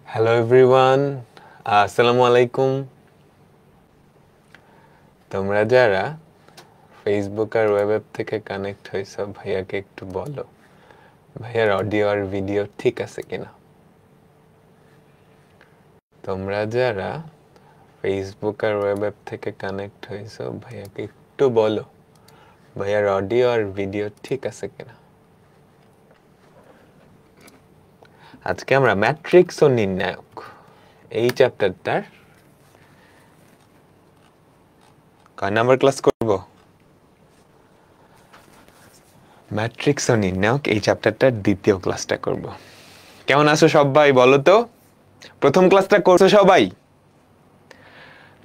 Hello everyone, আসসালামু আলাইকুম। তোমরা যারা ফেসবুক আর ওয়েব অ্যাপ থেকে কানেক্ট হয়েছো, ভাইয়াকে একটু বলো ভাইয়ার অডিও আর ভিডিও ঠিক আছে কিনা। তোমরা যারা ফেসবুক আর ওয়েব অ্যাপ থেকে কানেক্ট হয়েছো, ভাইয়াকে একটু বলো ভাইয়ার অডিও আর ভিডিও ঠিক আছে কিনা। আজকে আমরা ম্যাট্রিক্স ও নির্ণায়ক এই চ্যাপ্টারটার কয় নাম্বার ক্লাস করব? ম্যাট্রিক্স ও নির্ণায়ক এই চ্যাপ্টারটার দ্বিতীয় ক্লাসটা করব। কেমন আছো সবাই বলো তো? প্রথম ক্লাসটা করছো সবাই?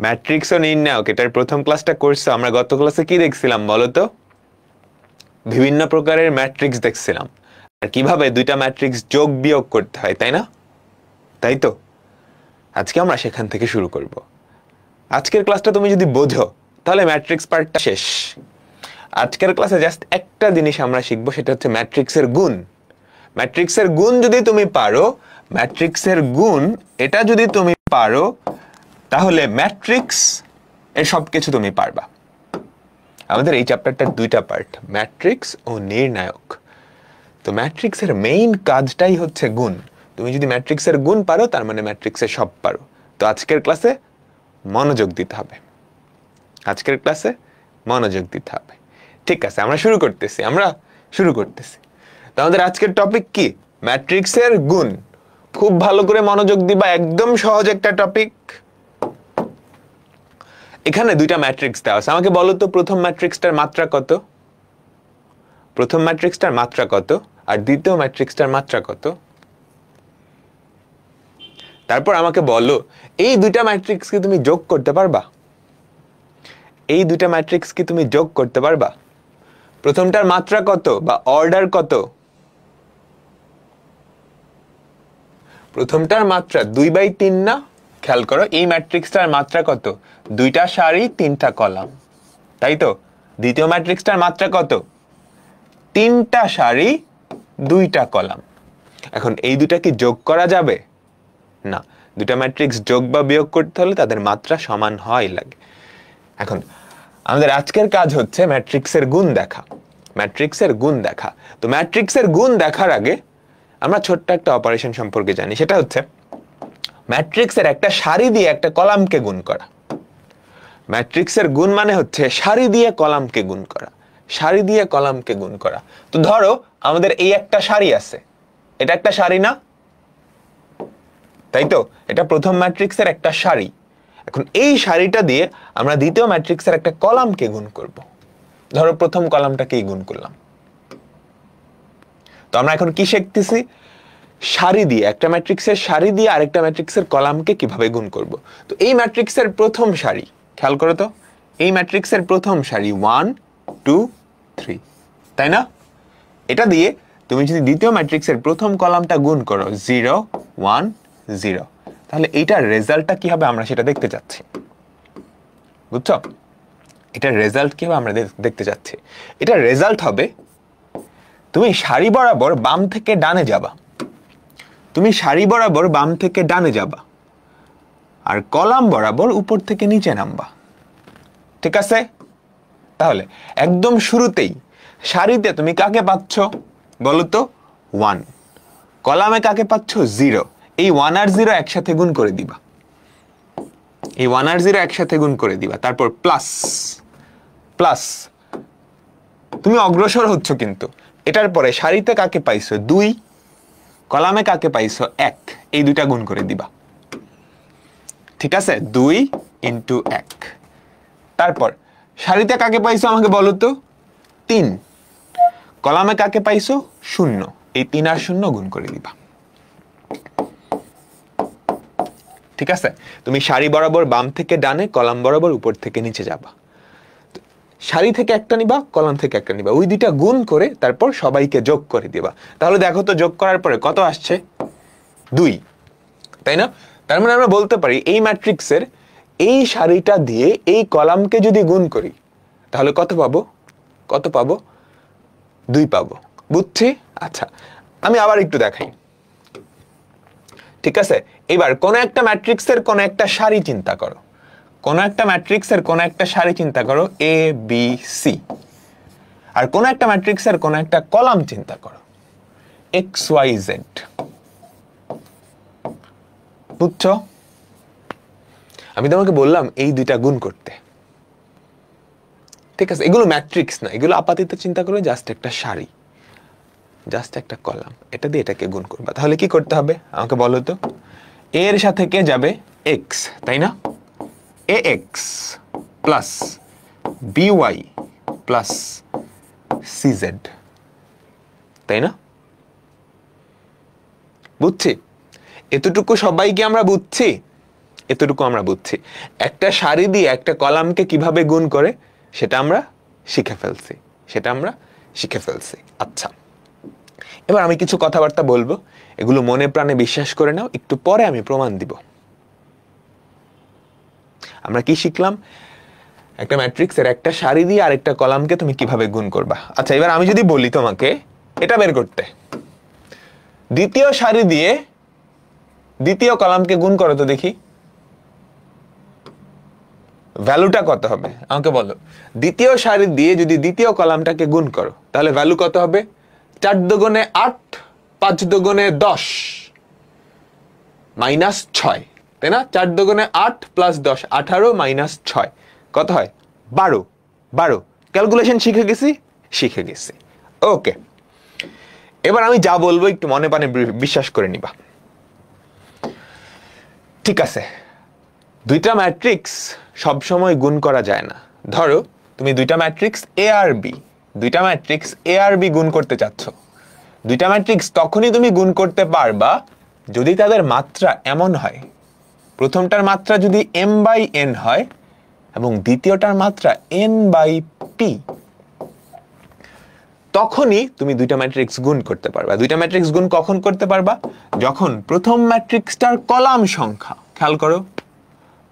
ম্যাট্রিক্স ও নির্ণায়ক এটার প্রথম ক্লাসটা করছো। আমরা গত ক্লাসে কি দেখছিলাম বলো তো? বিভিন্ন প্রকারের ম্যাট্রিক্স দেখছিলাম, আর কিভাবে দুইটা ম্যাট্রিক্স যোগ বিয়োগ করতে হয়, তাই না? তাই তো আজকে আমরা সেখান থেকে শুরু করব। আজকের ক্লাসটা তুমি যদি বোঝো তাহলে ম্যাট্রিক্স পার্টটা শেষ। আজকের ক্লাসে জাস্ট একটা জিনিস আমরা শিখবো, সেটা হচ্ছে ম্যাট্রিক্সের গুণ। ম্যাট্রিক্সের গুণ যদি তুমি পারো, ম্যাট্রিক্সের গুণ এটা যদি তুমি পারো, তাহলে ম্যাট্রিক্স এর সবকিছু তুমি পারবা। আমাদের এই চ্যাপ্টারটার দুইটা পার্ট, ম্যাট্রিক্স ও নির্ণায়ক। তো ম্যাট্রিক্সের মেইন কাজটাই হচ্ছে গুণ। তুমি যদি ম্যাট্রিক্সের গুণ পারো, তার মানে ম্যাট্রিক্সের সব পারো। তো আজকের ক্লাসে মনোযোগ দিতে হবে, আজকের ক্লাসে মনোযোগ দিতে হবে। ঠিক আছে, আমরা শুরু করতেছি। তো আমাদের আজকের টপিক কি? ম্যাট্রিক্সের গুণ। খুব ভালো করে মনোযোগ দিবা, একদম সহজ একটা টপিক। এখানে দুইটা ম্যাট্রিক্স দেওয়া আছে। আমাকে বলো তো প্রথম ম্যাট্রিক্সটার মাত্রা কত? প্রথম ম্যাট্রিক্সটার মাত্রা কত আর দ্বিতীয় ম্যাট্রিক্সটার মাত্রা কত? তারপর আমাকে বলো এই দুইটা ম্যাট্রিক্স কি তুমি যোগ করতে পারবা? এই দুইটা ম্যাট্রিক্স কি তুমি যোগ করতে পারবা? প্রথমটার মাত্রা কত বা অর্ডার কত? প্রথমটার মাত্রা 2/3 না? খেয়াল করো এই ম্যাট্রিক্সটার মাত্রা কত? দুইটা সারি তিনটা কলাম, তাই তো? দ্বিতীয় ম্যাট্রিক্সটার মাত্রা কত? তিনটা সারি দুইটা কলাম। এখন এই দুটা কি যোগ করা যাবে? না, দুটা ম্যাট্রিক্স যোগ বা বিয়োগ করতে হলে তাদের মাত্রা সমান হয় লাগে। এখন আমাদের আজকের কাজ হচ্ছে ম্যাট্রিক্সের গুণ দেখা। ম্যাট্রিক্সের গুণ দেখা। তো ম্যাট্রিক্সের গুণ দেখার আগে আমরা ছোট্ট একটা অপারেশন সম্পর্কে জানি, সেটা হচ্ছে ম্যাট্রিক্সের একটা সারি দিয়ে একটা কলামকে গুণ করা। ম্যাট্রিক্সের গুণ মানে হচ্ছে সারি দিয়ে কলামকে গুণ করা, সারি দিয়ে কলামকে গুণ করা। তো ধরো আমাদের এই একটা সারি আছে, এটা একটা সারি না? তাই তো, এটা প্রথম ম্যাট্রিক্সের একটা সারি। এখন এই সারিটা দিয়ে আমরা দ্বিতীয় ম্যাট্রিক্সের একটা কলামকে গুণ করব। ধরো প্রথম কলামটাকেই গুণ করলাম। তো আমরা এখন কি শিখতেছি? সারি দিয়ে, একটা ম্যাট্রিক্সের সারি দিয়ে আরেকটা ম্যাট্রিক্সের কলামকে কিভাবে গুণ করব। তো এই ম্যাট্রিক্সের প্রথম সারি, খেয়াল করো তো, এই ম্যাট্রিক্সের প্রথম সারি 1 2 3, তাই না? এটা দিয়ে তুমি যদি দ্বিতীয় ম্যাট্রিক্সের প্রথম কলামটা গুণ করো 0 1 0, তাহলে এইটার রেজাল্টটা কি হবে আমরা সেটা দেখতে যাচ্ছি। বুঝছো? এটার রেজাল্ট কি হবে আমরা দেখতে যাচ্ছি। এটার রেজাল্ট হবে, তুমি সারি বরাবর বাম থেকে ডানে যাবা, তুমি সারি বরাবর বাম থেকে ডানে যাবা, আর কলাম বরাবর উপর থেকে নিচে নামবা। ঠিক আছে? তাহলে একদম শুরুতেই সারিতে তুমি কাকে পাচ্ছ বলো তো? 1। কলামে কাকে পাচ্ছ? 0। এই 1 আর 0 একসাথে গুণ করে দিবা, এই 1 আর 0 একসাথে গুণ করে দিবা, তারপর প্লাস প্লাস। তুমি অগ্রসর হচ্ছ, কিন্তু এটার পরে সারিতে কাকে পাইছো? 2, কলামে কাকে পাইছো? 1, এই দুইটা গুণ করে দিবা। ঠিক আছে? 2 × 1। তারপর সারিতে কাকে পাইছো আমাকে বলো তো? 3, কলামে কাকে পাইছো? 0, এই 3 আর 0 গুণ করে দিবা। ঠিক আছে? তুমি সারি বরাবর বাম থেকে ডানে, কলাম বরাবর উপর থেকে নিচে যাবা। সারি থেকে একটা নিবা, কলাম থেকে একটা নিবা, ওই দুইটা গুণ করে তারপর সবাইকে যোগ করে দিবা। তাহলে দেখো তো যোগ করার পরে কত আসছে? 2, তাই না? তার মানে আমরা বলতে পারি এই ম্যাট্রিক্সের এই সারিটা দিয়ে এই কলামকে যদি গুণ করি তাহলে কত পাবো? কত পাবো? 2 পাবো। বুঝছি? আচ্ছা, আমি আবার একটু দেখাই। ঠিক আছে, এবার কোন একটা ম্যাট্রিক্সের কোন একটা সারি চিন্তা করো, কোন একটা ম্যাট্রিক্সের কোন একটা সারি চিন্তা করো এ বি সি, আর কোন একটা ম্যাট্রিক্সের কোন একটা কলাম চিন্তা করো এক্স ওয়াই জেড। বুঝছো? আমি তোমাকে বললাম এই দুইটা গুণ করতে, ঠিক আছে? এগুলো ম্যাট্রিক্স না, এগুলো আপাতত চিন্তা করো জাস্ট একটা সারি, জাস্ট একটা কলাম, এটা দিয়ে এটাকে গুণ করবা। তাহলে কি করতে হবে আমাকে বলো তো? এর সাথে কে যাবে? এক্স, তাই না? A X plus B Y plus C Z, তাই না? বুঝছি? এতটুকু সবাইকে আমরা বুঝছি, এতটুকু আমরা বুঝছি। একটা সারি দিয়ে একটা কলামকে কিভাবে গুণ করে সেটা আমরা শিখে ফেলছি, আচ্ছা। এবার আমি কিছু কথাবার্তা বলবো, এগুলো মনে প্রাণে বিশ্বাস করে নাও, একটু পরে আমি প্রমাণ দিব। আমরা কি শিখলাম? একটা ম্যাট্রিক্সের একটা সারি দিয়ে আরেকটা কলামকে তুমি কিভাবে গুণ করবা। আচ্ছা, এবার আমি যদি বলি তোমাকে এটা বের করতে, দ্বিতীয় সারি দিয়ে দ্বিতীয় কলামকে গুণ করো তো দেখি, ভ্যালুটা কত হবে আমাকে বলো। দ্বিতীয় সারি দিয়ে যদি দ্বিতীয় কলামটাকে গুণ করো তাহলে ভ্যালু কত হবে? 4 দুগুণে 8, 5 দুগুণে 10 মাইনাস 6, তাই না? 4 দুগুণে 8 প্লাস 10 18 মাইনাস 6 কত হয়? 12। ক্যালকুলেশন শিখে গেছি। ওকে, এবার আমি যা বলবো একটু মনে প্রাণে বিশ্বাস করে নিবা, ঠিক আছে? দুইটা ম্যাট্রিক্স সবসময় গুণ করা যায় না। ধরো তুমি দুইটা ম্যাট্রিক্স এ আর বি গুণ করতে চাচ্ছ। দুইটা ম্যাট্রিক্স তখনই তুমি গুণ করতে পারবা যদি তাদের মাত্রা এমন হয়, প্রথমটার মাত্রা যদি m বাই n হয় এবং দ্বিতীয়টার মাত্রা n বাই p, তখনই তুমি দুইটা ম্যাট্রিক্স গুণ করতে পারবা। দুইটা ম্যাট্রিক্স গুণ কখন করতে পারবা? যখন প্রথম ম্যাট্রিক্সটার কলাম সংখ্যা, খেয়াল করো,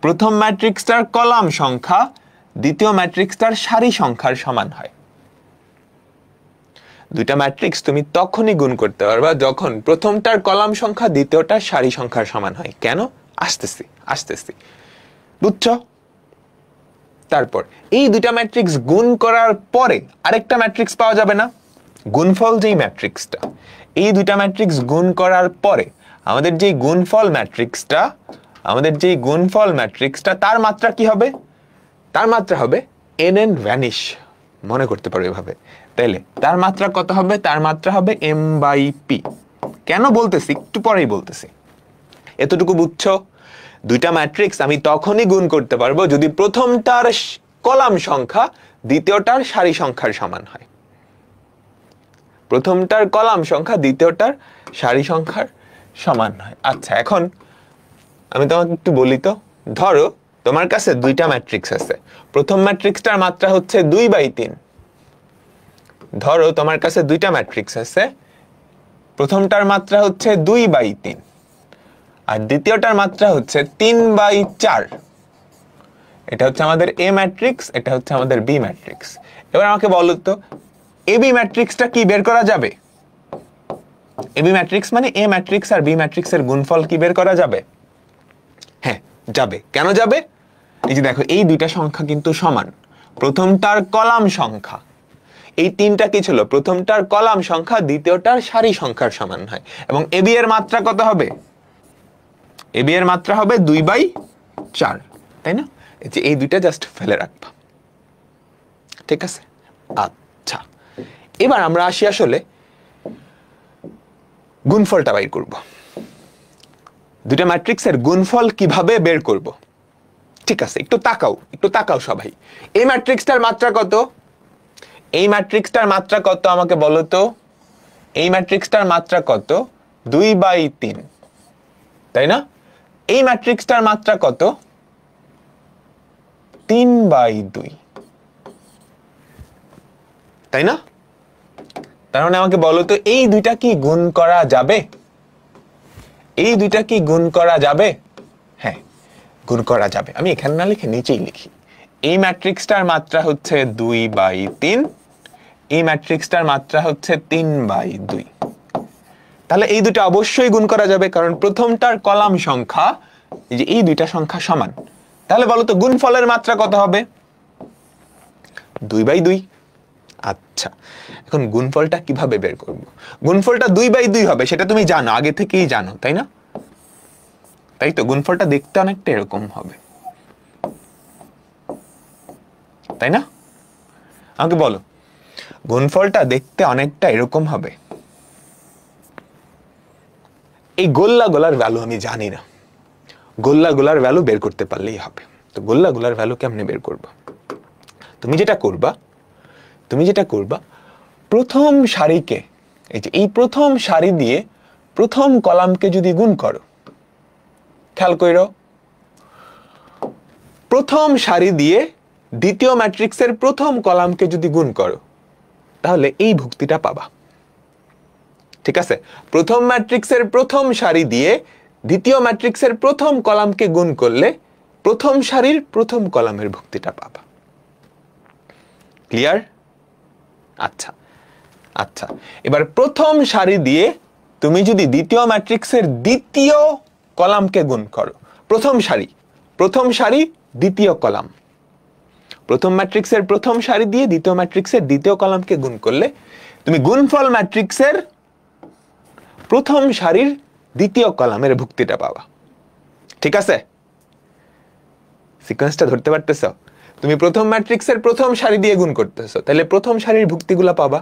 প্রথম ম্যাট্রিক্সটার কলাম সংখ্যা দ্বিতীয় ম্যাট্রিক্সটার সারি সংখ্যার সমান হয়। দুইটা ম্যাট্রিক্স তুমি তখনই গুণ করতে পারবা যখন প্রথমটার কলাম সংখ্যা দ্বিতীয়টার সারি সংখ্যার সমান হয়। কেন? আসতেছি, বুঝছো? তারপর এই দুইটা ম্যাট্রিক্স গুণ করার পরে আরেকটা ম্যাট্রিক্স পাওয়া যাবে না? গুণফল যেই ম্যাট্রিক্সটা, এই দুইটা ম্যাট্রিক্স গুণ করার পরে আমাদের যেই গুণফল ম্যাট্রিক্সটা তার মাত্রা কি হবে? তার মাত্রা হবে nn ভ্যানিশ। মনে করতে পারো এভাবে। তাইলে তার মাত্রা কত হবে? তার মাত্রা হবে m বাই p। কেন বলতেছি একটু পরেই বলতেছি। এতটুকু বুঝছো? দুইটা ম্যাট্রিক্স আমি তখনই গুণ করতে পারবো যদি প্রথমটার কলাম সংখ্যা দ্বিতীয়টার সারি সংখ্যার সমান হয়। প্রথমটার কলাম সংখ্যা দ্বিতীয়টার সারি সংখ্যার সমান হয়। আচ্ছা, এখন আমি তোমাকে একটু বলি তো, ধরো তোমার কাছে দুইটা ম্যাট্রিক্স আছে, প্রথম ম্যাট্রিক্সটার মাত্রা হচ্ছে 2/3। ধরো তোমার কাছে দুইটা ম্যাট্রিক্স আছে, প্রথমটার মাত্রা হচ্ছে 2/3 আর দ্বিতীয়টার মাত্রা হচ্ছে 3/4। এটা হচ্ছে আমাদের এ ম্যাট্রিক্স, এটা হচ্ছে আমাদের বি ম্যাট্রিক্স। এবার আমাকে বলো তো এ বি ম্যাট্রিক্সটা কি বের করা যাবে? এ বি ম্যাট্রিক্স মানে এ ম্যাট্রিক্স আর বি ম্যাট্রিক্সের গুণফল কি বের করা যাবে? হ্যাঁ, যাবে। কেন যাবে? এই যে দেখো, এই দুইটা সংখ্যা কিন্তু সমান। প্রথমটার কলাম সংখ্যা, এই তিনটা কি ছিল? প্রথমটার কলাম সংখ্যা দ্বিতীয়টার সারি সংখ্যার সমান হয়। এবং এ বি এর মাত্রা কত হবে? এ বি এর মাত্রা হবে 2/4, তাই না? এই দুইটা জাস্ট ফেলে রাখবা, ঠিক আছে? আচ্ছা, এবার আমরা আসি আসলে গুণফলটা বের করব। দুইটা ম্যাট্রিক্সের গুণফল কিভাবে বের করব? ঠিক আছে, একটু তাকাও সবাই। এই ম্যাট্রিক্সটার মাত্রা কত? এই ম্যাট্রিক্সটার মাত্রা কত আমাকে বলো তো? এই ম্যাট্রিক্সটার মাত্রা কত? 2/3, তাই না? এই ম্যাট্রিক্সটার মাত্রা কত? 3/2, তাই না? তার মানে আমাকে বলো তো এই দুইটা কি গুণ করা যাবে? এই দুইটা কি গুণ করা যাবে? হ্যাঁ, গুণ করা যাবে। আমি এখানে না লিখে নিচেই লিখি। এই ম্যাট্রিক্সটার মাত্রা হচ্ছে 2/3, এই ম্যাট্রিক্সটার মাত্রা হচ্ছে 3/2। তাহলে এই দুটো অবশ্যই গুণ করা যাবে, কারণ প্রথমটার কলাম সংখ্যা এই যে এই দুইটা সংখ্যা সমান। তাহলে বলো তো গুণফলের মাত্রা কত হবে? 2/2। আচ্ছা, এখন গুণফলটা কিভাবে বের করব? গুণফলটা 2/2 হবে, সেটা তুমি জানো, আগে থেকেই জানো, তাই না? তাই তো, গুণফলটা দেখতে অনেকটা এরকম হবে, তাই না? আমাকে বলো, গুণফলটা দেখতে অনেকটা এরকম হবে। এই গোল্লাগুলার ভ্যালু আমি জানি না, গোল্লাগুলার ভ্যালু বের করতে পারলেই হবে। তো গোল্লাগুলার ভ্যালু কেমনে বের করব? তুমি যেটা করবা প্রথম সারিকে, এই যে এই প্রথম সারি দিয়ে প্রথম কলামকে যদি গুণ করো, খেয়াল করো, প্রথম সারি দিয়ে দ্বিতীয় ম্যাট্রিক্সের প্রথম কলামকে যদি গুণ করো, তাহলে এই ভুক্তিটা পাবা। ঠিক আছে, প্রথম ম্যাট্রিক্সের প্রথম সারি দিয়ে দ্বিতীয় ম্যাট্রিক্সের প্রথম কলামকে গুণ করলে প্রথম সারির প্রথম কলামের ভুক্তিটা পাবা। ক্লিয়ার? আচ্ছা আচ্ছা, এবার প্রথম সারি দিয়ে তুমি যদি দ্বিতীয় ম্যাট্রিক্সের দ্বিতীয় কলামকে গুণ করো, প্রথম সারি দ্বিতীয় কলাম, প্রথম ম্যাট্রিক্সের প্রথম সারি দিয়ে দ্বিতীয় ম্যাট্রিক্সের দ্বিতীয় কলামকে গুণ করলে তুমি গুণফল ম্যাট্রিক্সের প্রথম সারির দ্বিতীয় কলামের ভুক্তিটা পাবা। ঠিক আছে, সিকোয়েন্সটা ধরতে পারতেছো? তুমি প্রথম ম্যাট্রিক্সের প্রথম সারি দিয়ে গুণ করতেছো, তাহলে প্রথম সারির ভুক্তিগুলো পাবা।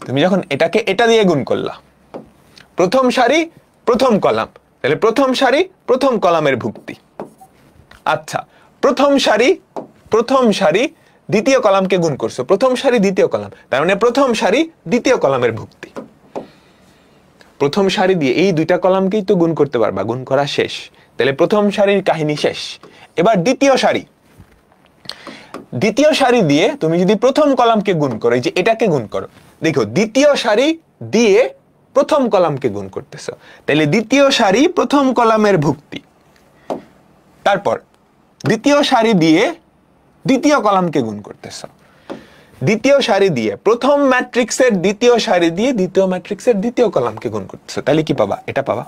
তুমি যখন এটাকে এটা দিয়ে গুণ করলা, প্রথম সারি প্রথম কলাম, তাহলে প্রথম সারি প্রথম কলামের ভুক্তি। আচ্ছা, প্রথম সারি দ্বিতীয় কলামকে গুণ করছো, প্রথম সারি দ্বিতীয় কলাম, তার মানে প্রথম সারি দ্বিতীয় কলামের ভুক্তি। প্রথম সারি দিয়ে এই দুইটা কলামকেই তো গুণ করতে পারবা, গুণ করা শেষ, তাহলে প্রথম সারির কাহিনী শেষ। এবার দ্বিতীয় সারি দিয়ে তুমি যদি প্রথম কলামকে গুণ করো, এই যে এটাকে গুণ করো, দেখো দ্বিতীয় সারি দিয়ে প্রথম কলামকে গুণ করতেছো, তাহলে দ্বিতীয় সারি প্রথম কলামের ভুক্তি। তারপর দ্বিতীয় সারি দিয়ে দ্বিতীয় কলামকে গুণ করতেছো, দ্বিতীয় সারি দিয়ে প্রথম ম্যাট্রিক্সের দ্বিতীয় সারি দিয়ে দ্বিতীয় ম্যাট্রিক্সের দ্বিতীয় কলামকে গুণ করতেছো, তাহলে কি পাবা? এটা পাবা।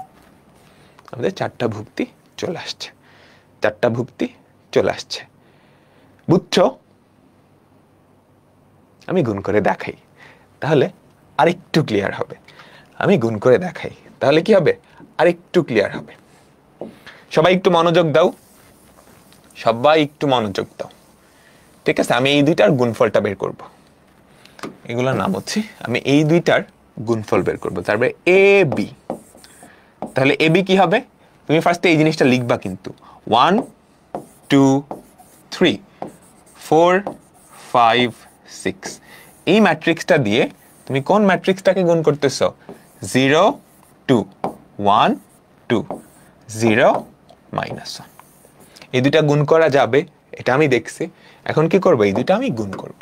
আমাদের চারটা ভুক্তি চলে আসছে, বুঝছো? আমি গুণ করে দেখাই, তাহলে আরেকটু ক্লিয়ার হবে। আমি গুণ করে দেখাই, তাহলে কি হবে? আরেকটু ক্লিয়ার হবে। সবাই একটু মনোযোগ দাও, ঠিক আছে? আমি এই দুইটার গুণফলটা বের করব, এগুলোর নাম হচ্ছে, আমি এই দুইটার গুণফল বের করব, তারপরে এ বি। তাহলে এ বি কি হবে? তুমি ফার্স্টে এই জিনিসটা লিখবা, কিন্তু 1 2 3 4 5 6 এই ম্যাট্রিক্সটা দিয়ে তুমি কোন ম্যাট্রিক্সটাকে গুণ করতেছো? 0 2 1 2 0 -1। এই দুইটা গুণ করা যাবে, এটা আমি দেখছি। এখন কি করব? এই দুইটা আমি গুণ করব।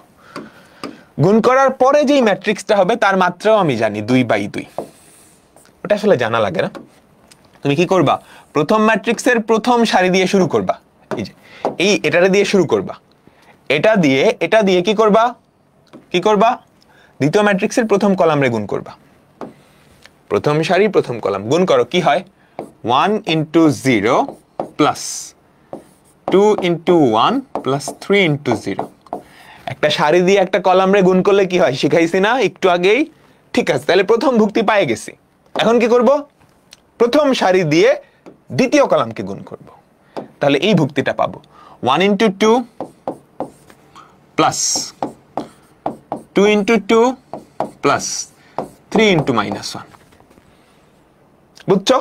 গুণ করার পরে যেই ম্যাট্রিক্সটা হবে তার মাত্রাও আমি জানি 2/2। ওটা আসলে জানা লাগে না। তুমি কি করবা? প্রথম ম্যাট্রিক্সের প্রথম সারি দিয়ে শুরু করবা, এই যে এটারে দিয়ে শুরু করবা, এটা দিয়ে কি করবা? দ্বিতীয় ম্যাট্রিক্সের প্রথম কলামে গুণ করবা, প্রথম সারি প্রথম কলাম গুণ করো, কি হয়? 1 × 0 প্লাস 2 × 1 প্লাস 3 × 0। একটা সারি দিয়ে একটা কলামে গুণ করলে কি হয় শিখাইছি না একটু আগেই? ঠিক আছে, তাহলে প্রথম ভুক্তি পেয়ে গেছি। এখন কি করব? প্রথম সারি দিয়ে দ্বিতীয় কলামকে গুণ করব, তাহলে এই ভুক্তিটা পাবো। 1 × 2 প্লাস 2 × 2 প্লাস 3 × -1। বুঝছো?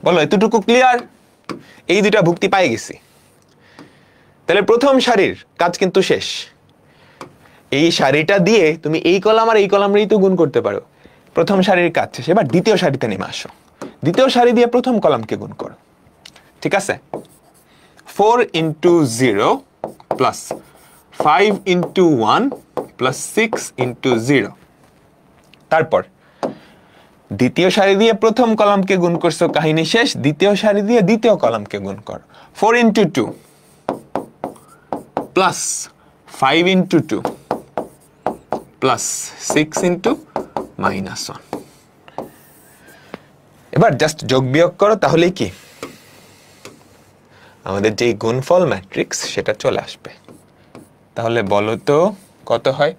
বলো, এতটুকু ক্লিয়ার? এই দুইটা ভুক্তি পাই গেছি, তাহলে প্রথম সারির কাজ কিন্তু শেষ। এই সারিটা দিয়ে তুমি এই কলাম আর এই কলামেরই তো গুণ করতে পারো, প্রথম সারির কাজ শেষ। এবার দ্বিতীয় সারিতে নেমে আসো, দ্বিতীয় সারি দিয়ে প্রথম কলামকে গুণ করো, ঠিক আছে? 4 × 0 প্লাস 5 × 1 প্লাস 6 × 0। তারপর দ্বিতীয় সারি দিয়ে প্রথম কলামকে গুণ করছো, কাহিনী শেষ। দ্বিতীয় সারি দিয়ে দ্বিতীয় কলামকে গুণ করো, 4 × 2 প্লাস 5 × 2 প্লাস 6 × -1। এবার জাস্ট যোগ বিয়োগ করো, তাহলেই কি আমাদের যে গুণফল ম্যাট্রিক্স সেটা চলে আসবে। তাহলে বলো তো কত হয়?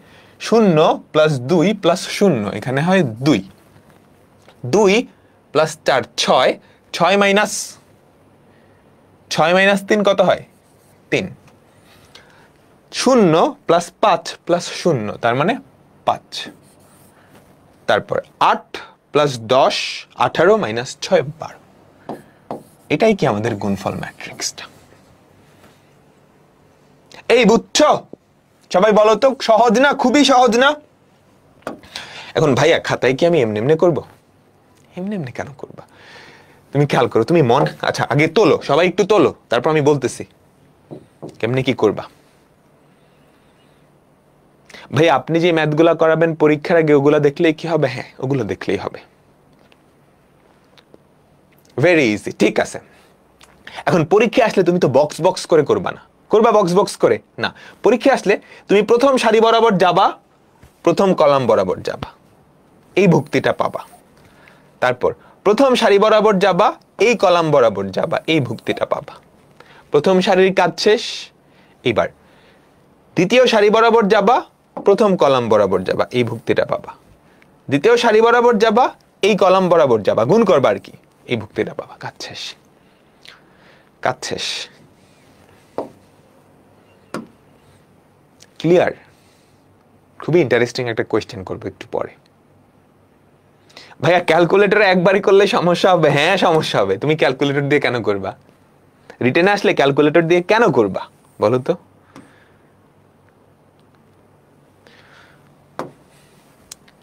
0 প্লাস 2 প্লাস 0, এখানে হয় 2। 2 প্লাস 4 6, 6 মাইনাস 3 কত হয়? 3। 0 প্লাস 5 প্লাস 0, তার মানে 5। তারপর 8 প্লাস 10 18 মাইনাস 6 12। এটাই কি আমাদের গুণফল ম্যাট্রিক্সটা। এই বুঝছো? সবাই বলো তো, সহজ না? খুবই সহজ না? এখন ভাইয়া খাতায় কি আমি এমনি এমনি করবো? এমনি এমনি কেন করবা? তুমি খেয়াল করো, তুমি আচ্ছা আগে তোলো, সবাই একটু তোলো, তারপর আমি বলতেছি কেমনি কি করবা। ভাই আপনি যে ম্যাথগুলা করাবেন পরীক্ষার আগে, ওগুলা দেখলেই কি হবে? হ্যাঁ, ওগুলো দেখলেই হবে। ভেরি ইজি, ঠিক আছে। এখন পরীক্ষায় আসলে তুমি তো বক্স বক্স করে করবা না। করবা বক্স বক্স করে? না। পরীক্ষায় আসলে তুমি প্রথম সারি বরাবর যাবা, প্রথম কলাম বরাবর যাবা, এই ভুক্তিটা পাবা। তারপর প্রথম সারি বরাবর যাবা, এই কলাম বরাবর যাবা, এই ভুক্তিটা পাবা। প্রথম সারির কাজ শেষ। এবার দ্বিতীয় সারি বরাবর যাবা, প্রথম কলাম বরাবর যাবা, এই ভুক্তিটা পাবা। দ্বিতীয় সারি বরাবর যাবা, এই কলাম বরাবর যাবা, গুণ করবা আর কি, এই ভুক্তিটা পাবা। কাজ শেষ, কাজ শেষ। ক্লিয়ার? খুবই ইন্টারেস্টিং একটা কোয়েশ্চেন করবো একটু পরে। ভাইয়া ক্যালকুলেটরে একবারই করলে সমস্যা হবে? হ্যাঁ সমস্যা হবে। তুমি ক্যালকুলেটর দিয়ে কেন করবা? রিটেনে আসলে ক্যালকুলেটর দিয়ে কেন করবা বলো তো?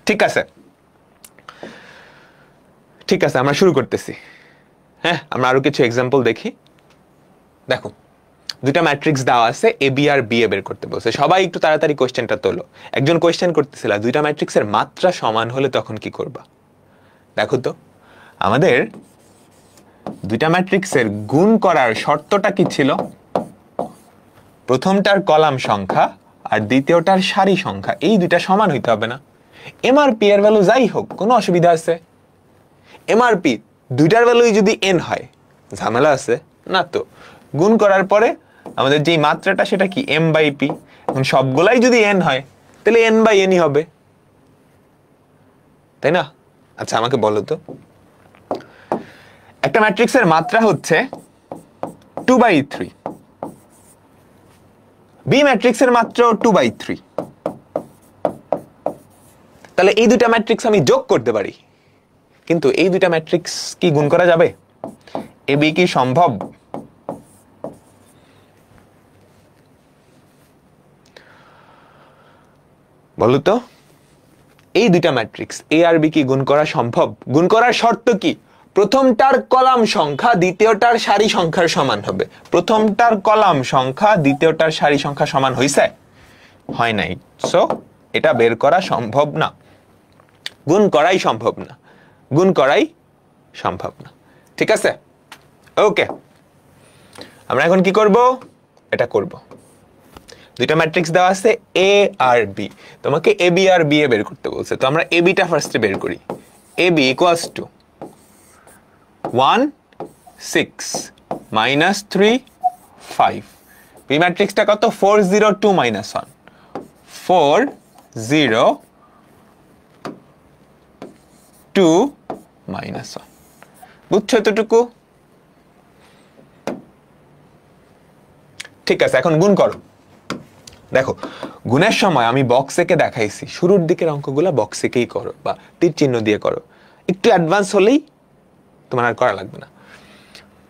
ঠিক আছে, ঠিক আছে, আমরা শুরু করতেছি। হ্যাঁ, আমরা আরো কিছু এক্সাম্পল দেখি। দেখো, দুটা ম্যাট্রিক্স দেওয়া আছে, এ বি আর বি এ বের করতে বলছে। সবাই একটু তাড়াতাড়ি কোয়েশ্চেনটা তোলো। একজন কোয়েশ্চেন করতেছিল দুইটা ম্যাট্রিক্সের মাত্রা সমান হলে তখন কি করবা। দেখো তো, আমাদের দুইটা ম্যাট্রিক্সের গুণ করার শর্তটা কি ছিল? প্রথমটার কলাম সংখ্যা আর দ্বিতীয়টার সারি সংখ্যা, এই দুইটা সমান হইতে হবে না? এমআরপি এর ভ্যালু যাই হোক, কোনো অসুবিধা আছে? এমআরপি দুইটার ভ্যালুই যদি এন হয়, ঝামেলা আছে না তো? গুণ করার পরে আমাদের যেই মাত্রাটা সেটা কি? M by P. এখন সবগুলাই যদি এন হয় তাহলে এন বাই এনই হবে, তাই না? আচ্ছা আমাকে বলো তো, একটা ম্যাট্রিক্সের মাত্রা হচ্ছে 2/3, বি ম্যাট্রিক্সের মাত্রা 2/3, তাহলে এই দুইটা ম্যাট্রিক্স আমি যোগ করতে পারি, কিন্তু এই দুইটা ম্যাট্রিক্স কি গুণ করা যাবে? এ বি কি সম্ভব? বলো তো, এই দুইটা ম্যাট্রিক্স এ আর বি কি গুণ করা সম্ভব? গুণ করার শর্ত কি? প্রথমটার কলাম সংখ্যা দ্বিতীয়টার সারি সংখ্যার সমান হবে। প্রথমটার কলাম সংখ্যা দ্বিতীয়টার সারি সংখ্যা সমান হইছে? হয় নাই। সো এটা বের করা সম্ভব না, গুণ করাই সম্ভব না, গুণ করাই সম্ভব না। ঠিক আছে, ওকে। আমরা এখন কি করব? এটা করব। দুইটা ম্যাট্রিক্স দেওয়া আছে এ আর বি, তোমাকে এ বি আর বি এ বের করতে বলছে। তো আমরা এ বিটা ফার্স্টে বের করি। A B equals to 1 6 minus 3 5। B ম্যাট্রিক্সটা কত? 4 0 2 মাইনাস 1 4 0 2 মাইনাস 1। বুঝছো এতটুকু? ঠিক আছে, এখন গুণ করো। দেখো, গুণের সময় আমি বক্স একে দেখাইছি, শুরুর দিকের অঙ্কগুলো বক্স একেই করো বা তীর চিহ্ন দিয়ে করো। একটু অ্যাডভান্স হলেই তোমার আর করা লাগবে না।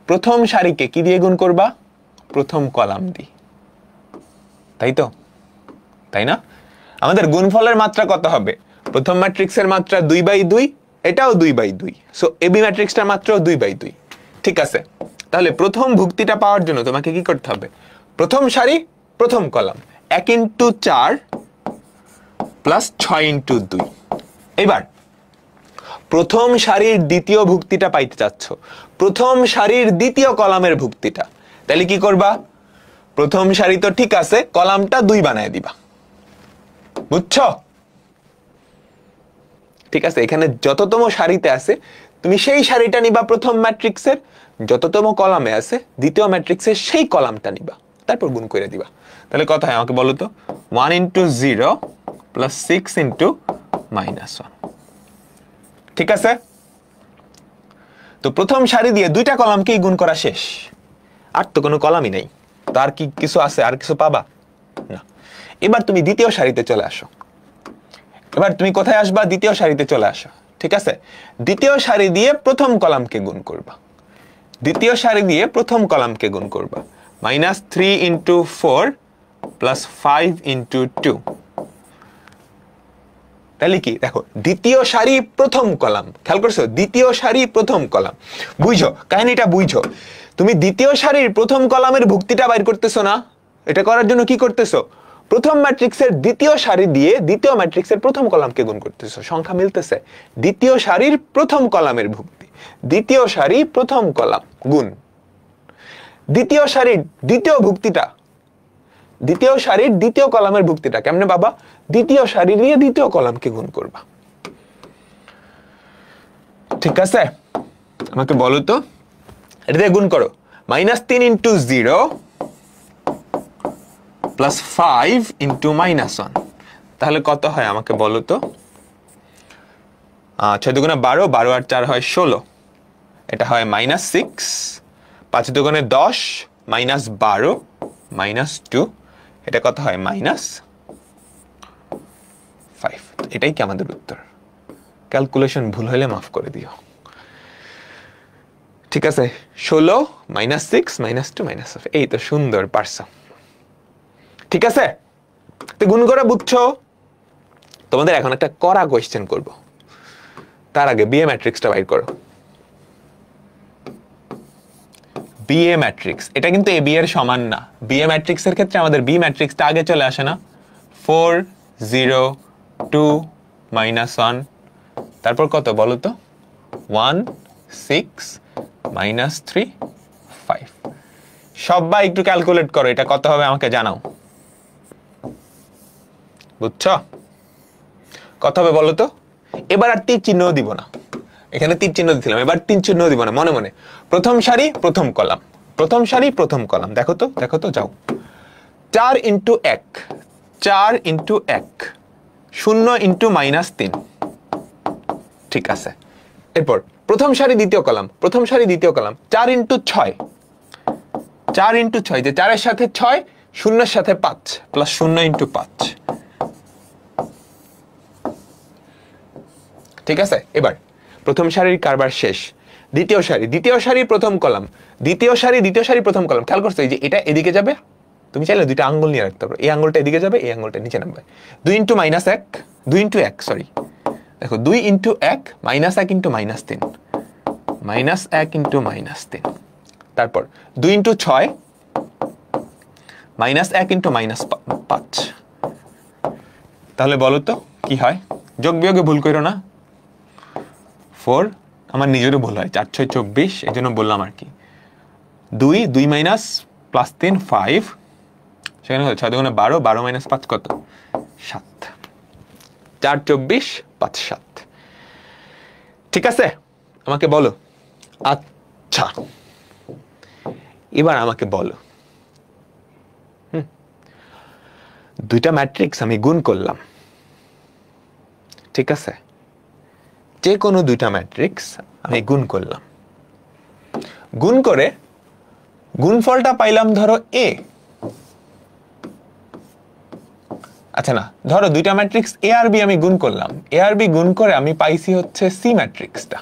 প্রথম সারিকে কি দিয়ে গুণ করবা? প্রথম কলাম দিয়ে, তাই তো? তাই না? আমাদের গুণফলের মাত্রা কত হবে? প্রথম ম্যাট্রিক্সের মাত্রা 2/2, এটাও 2/2। সো এবি ম্যাট্রিক্সটার মাত্রাও 2/2। ঠিক আছে, তাহলে প্রথম ভুক্তিটা পাওয়ার জন্য তোমাকে কি করতে হবে? প্রথম সারি প্রথম কলাম 1 × 4 প্লাস 6 × 2। এবার প্রথম সারির দ্বিতীয় ভুক্তিটা পাইতে চাচ্ছ, প্রথম সারির দ্বিতীয় কলামের ভুক্তিটা, তাহলে কি করবা? প্রথম সারি তো ঠিক আছে, কলামটা 2 বানায় দিবা। বুঝছো? ঠিক আছে, এখানে যততম সারিতে আছে তুমি সেই সারিটা নিবা প্রথম ম্যাট্রিক্সের, যততম কলামে আছে দ্বিতীয় ম্যাট্রিক্সের সেই কলামটা নিবা, তারপর গুণ করে দিবা। তাহলে কত হয় আমাকে বলো তো? 1 × 0 + 6 × -1। ঠিক আছে? তো প্রথম সারি দিয়ে দুইটা কলামকেই গুণ করা শেষ, আর তো কোনো কলামই নেই। তো আর কি কিছু আছে? আর কিছু পাবা না। এবার তুমি দ্বিতীয় সারিতে চলে আসো। এবার তুমি কোথায় আসবা? দ্বিতীয় সারিতে চলে আসো। ঠিক আছে? দ্বিতীয় সারি দিয়ে প্রথম কলামকে গুণ করবা। দ্বিতীয় সারি দিয়ে প্রথম কলামকে গুণ করবা। -3 × 4 + 5 × 2। তাহলে কি? দেখো, দ্বিতীয় সারি প্রথম কলাম, খেয়াল করছো? দ্বিতীয় সারি প্রথম কলাম। বুঝছো কাহিনীটা? বুঝছো? তুমি দ্বিতীয় সারির প্রথম কলামের ভুক্তিটা বাইর করতেছো না? এটা করার জন্য কি করতেছো? প্রথম ম্যাট্রিক্সের দ্বিতীয় সারি দিয়ে দ্বিতীয় ম্যাট্রিক্সের প্রথম কলামকে গুণ করতেছো। সংখ্যা মিলতেছে। দ্বিতীয় সারির প্রথম কলামের ভুক্তি, দ্বিতীয় সারি প্রথম কলাম গুণ দ্বিতীয় সারির দ্বিতীয় ভুক্তিটা, দ্বিতীয় সারির দ্বিতীয় কলামের ভুক্তিটা কেমনে বাবা? দ্বিতীয় সারি দিয়ে দ্বিতীয় কলামকে গুণ করবা। ঠিক আছে? আমাকে বলো তো, এটা দিয়ে গুণ করো। -3 × 0 + 5 × -1। তাহলে কত হয় আমাকে বলো তো? 6 × 12, 12 আর 4 হয় 16। এটা হয় -6, 5 × 10, -12, -2। এটা কত হয়? -5। এটাই কি আমাদের উত্তর? ক্যালকুলেশন ভুল হলে মাফ করে দিও। ঠিক আছে? 16, -6, -2, -5। এই তো সুন্দর পারছো। ঠিক আছে? তো গুণ করে বুঝছো? তোমাদের এখন একটা করা কোয়েশ্চেন করব। তার আগে বিএ ম্যাট্রিক্সটা বাইর করো। বিএ ম্যাট্রিক্স এটা কিন্তু এ বি এর সমান না। বিএ ম্যাট্রিক্সের ক্ষেত্রে আমাদের বি ম্যাট্রিক্সটা আগে চলে আসে না? 4 0 2 -1, তারপর কত বলো তো? 1 6 -3 5। সবাই একটু ক্যালকুলেট করো, এটা কত হবে আমাকে জানাও। বুঝছো? কত হবে বলো তো? এবার আর তীর চিহ্ন দিব না, এখানে তীর চিহ্ন দিছিলাম, এবার তীর চিহ্ন দিব না। মনে মনে প্রথম সারি প্রথম কলাম, প্রথম সারি প্রথম কলাম। দেখো তো, দেখো তো, যাও। 4 × 1, 4 × 1, 0 × -3। ঠিক আছে? এরপর প্রথম সারি দ্বিতীয় কলাম, প্রথম সারি দ্বিতীয় কলাম। 4 × 6, 4 × 6, যে 4 এর সাথে 6, 0 এর সাথে 5, +0 × 5। ঠিক আছে? এবার প্রথম সারির কারবার শেষ। দ্বিতীয় সারি, দ্বিতীয় সারি প্রথম কলাম, দ্বিতীয় সারি দ্বিতীয় সারি প্রথম কলাম। খেয়াল করছো? এই যে এটা এদিকে যাবে, তুমি চাইলে দুইটা আঙ্গুল নিয়ে রাখতে পারো। এই আঙ্গুলটা এদিকে যাবে, এই আঙ্গুলটা নিচে নামবে। 2 × -1, 2 × 1, সরি, দেখো 2 × 1, -1 × -3, -1 × -3। তারপর 2 × 6, -1 × -5। তাহলে বলো তো কি হয়? যোগ বিয়োগে ভুল করো না। 4, আমার নিজেরও ভুল হয়, 4 6 24, এই জন্য বললাম আর কি। 2 2 মাইনাস +3 5, সেখানে 6 × 12, 12 - 5 কত? 7। 4 24 5 7। ঠিক আছে? আমাকে বলো। আচ্ছা, এবার আমাকে বলো, দুইটা ম্যাট্রিক্স আমি গুণ করলাম। ঠিক আছে? যে কোনো দুইটা ম্যাট্রিক্স আমি গুণ করলাম, গুণ করে গুণফলটা পাইলাম ধরো এ। আচ্ছা না, ধরো দুইটা ম্যাট্রিক্স এ আর বি আমি গুণ করলাম, এ আর বি গুণ করে আমি পাইছি হচ্ছে সি ম্যাট্রিক্সটা।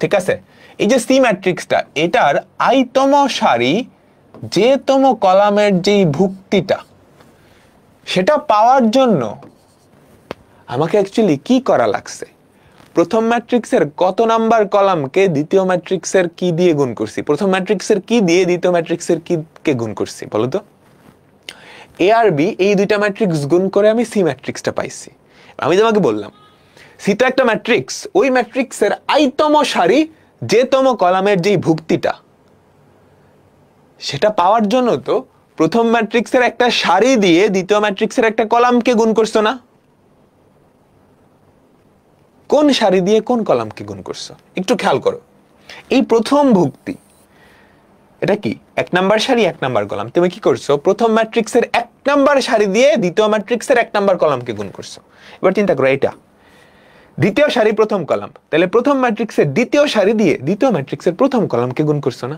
ঠিক আছে? এই যে সি ম্যাট্রিক্সটা, এটার আইতম সারি যে তম কলামের যেই ভুক্তিটা, সেটা পাওয়ার জন্য আমাকে অ্যাকচুয়ালি কি করা লাগছে? প্রথম ম্যাট্রিক্সের কত নাম্বার কলামকে দ্বিতীয় ম্যাট্রিক্সের কি দিয়ে গুণ করছি? প্রথম ম্যাট্রিক্সের কি দিয়ে দ্বিতীয় ম্যাট্রিক্সের কি কে গুণ করছি বলো তো? এ আর বি এই দুইটা ম্যাট্রিক্স গুণ করে আমি সি ম্যাট্রিক্সটা পাইছি। আমি তোমাকে বললাম সি তো একটা ম্যাট্রিক্স, ওই ম্যাট্রিক্সের আইতম সারি যে তম কলামের যেই ভুক্তিটা, সেটা পাওয়ার জন্য তো প্রথম ম্যাট্রিক্সের একটা সারি দিয়ে দ্বিতীয় ম্যাট্রিক্সের একটা কলামকে গুণ করছো না? কোন সারি দিয়ে কোন কলামকে গুণ করছো একটু খেয়াল করো। এই প্রথম ভুক্তি, এটা কি 1 নাম্বার সারি 1 নাম্বার কলাম, তুমি কি করছো প্রথম ম্যাট্রিক্সের 1 নাম্বার সারি দিয়ে দ্বিতীয় ম্যাট্রিক্সের 1 নাম্বার কলামকে গুণ করছো। এবার চিন্তা করো, এটা দ্বিতীয় সারি প্রথম কলাম, তাহলে প্রথম ম্যাট্রিক্সের দ্বিতীয় সারি দিয়ে দ্বিতীয় ম্যাট্রিক্সের প্রথম কলামকে গুণ করছো না?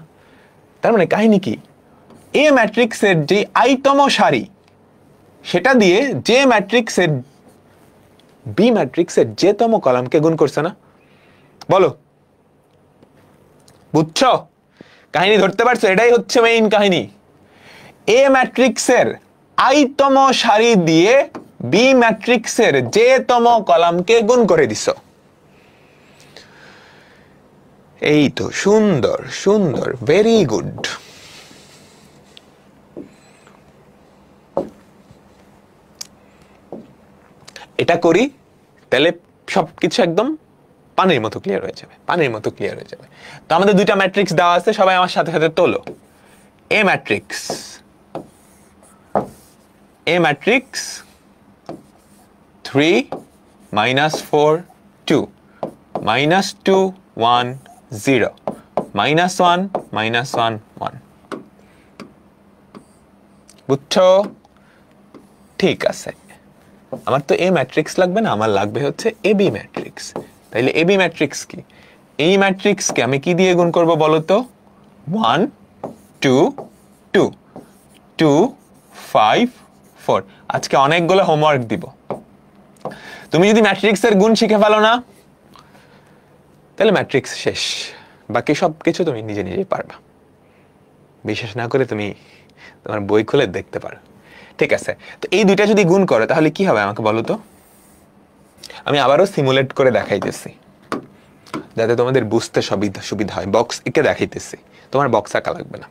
তার মানে কাহিনী কি, এ ম্যাট্রিক্সের যে আইতম সারি সেটা দিয়ে যে ম্যাট্রিক্সের বি ম্যাট্রিক্সের যে তম কলামকে গুণ করছে না? বলো, বুঝছো? কাহিনী ধরতে পারছো? এটাই হচ্ছে মেইন কাহিনী। এ ম্যাট্রিক্সের আইতম সারি দিয়ে বি ম্যাট্রিক্সের যে তম কলামকে গুণ করে দিছো। এই তো, সুন্দর সুন্দর, ভেরি গুড। এটা করি তাহলে সবকিছু একদম পানির মতো ক্লিয়ার হয়ে যাবে, পানির মতো ক্লিয়ার হয়ে যাবে। তো আমাদের দুইটা ম্যাট্রিক্স দেওয়া আছে, সবাই আমার সাথে সাথে তোলো। এ ম্যাট্রিক্স, এ ম্যাট্রিক্স 3 -4 2 -2 1 0 -1 -1 1। বুঝছো? ঠিক আছে, আমার তো এ ম্যাট্রিক্স লাগবে না, আমার লাগবে হচ্ছে এ বি ম্যাট্রিক্স। তাইলে এ বি ম্যাট্রিক্স কি? এই ম্যাট্রিক্সকে আমি কি দিয়ে গুণ করব বলো তো? 1 2 2 2 5 4। আজকে অনেকগুলো হোমওয়ার্ক দিব। তুমি যদি ম্যাট্রিক্সের গুণ শিখে ফেলো না, তাহলে ম্যাট্রিক্স শেষ, বাকি সব কিছু তুমি নিজে নিজেই পারবা। বিশ্বাস না করে তুমি তোমার বই খুলে দেখতে পারো। ঠিক আছে, তো এই দুইটা যদি গুণ করো তাহলে কি হবে আমাকে বলো তো? আমি আবারও সিমুলেট করে দেখাইতেছি যাতে তোমাদের বুঝতে সুবিধা হয়। বক্স এঁকে দেখাইতেছি, তোমার বক্স আঁকা লাগবে না।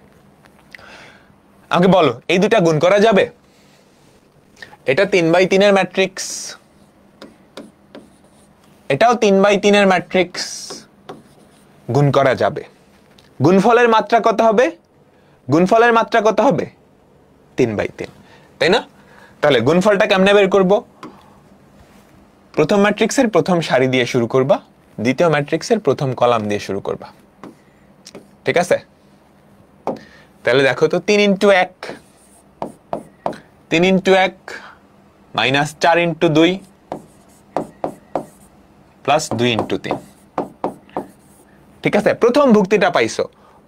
আমাকে বলো, এই দুইটা গুণ করা যাবে? এটা 3/3 এর ম্যাট্রিক্স, এটাও 3/3 এর ম্যাট্রিক্স, গুণ করা যাবে। গুণফলের মাত্রা কত হবে? গুণফলের মাত্রা কত হবে? 3/3, তাই না? তাহলে গুণফলটা কেমনে বের করব? প্রথম ম্যাট্রিক্সের প্রথম সারি দিয়ে শুরু করবা, দ্বিতীয় ম্যাট্রিক্সের প্রথম কলাম দিয়ে শুরু করবা। ঠিক আছে? তাহলে দেখো তো, 3 × 1 3 × 1 -4 × 2 +2 × 3। ঠিক আছে, প্রথম ভুক্তিটা পাইছো,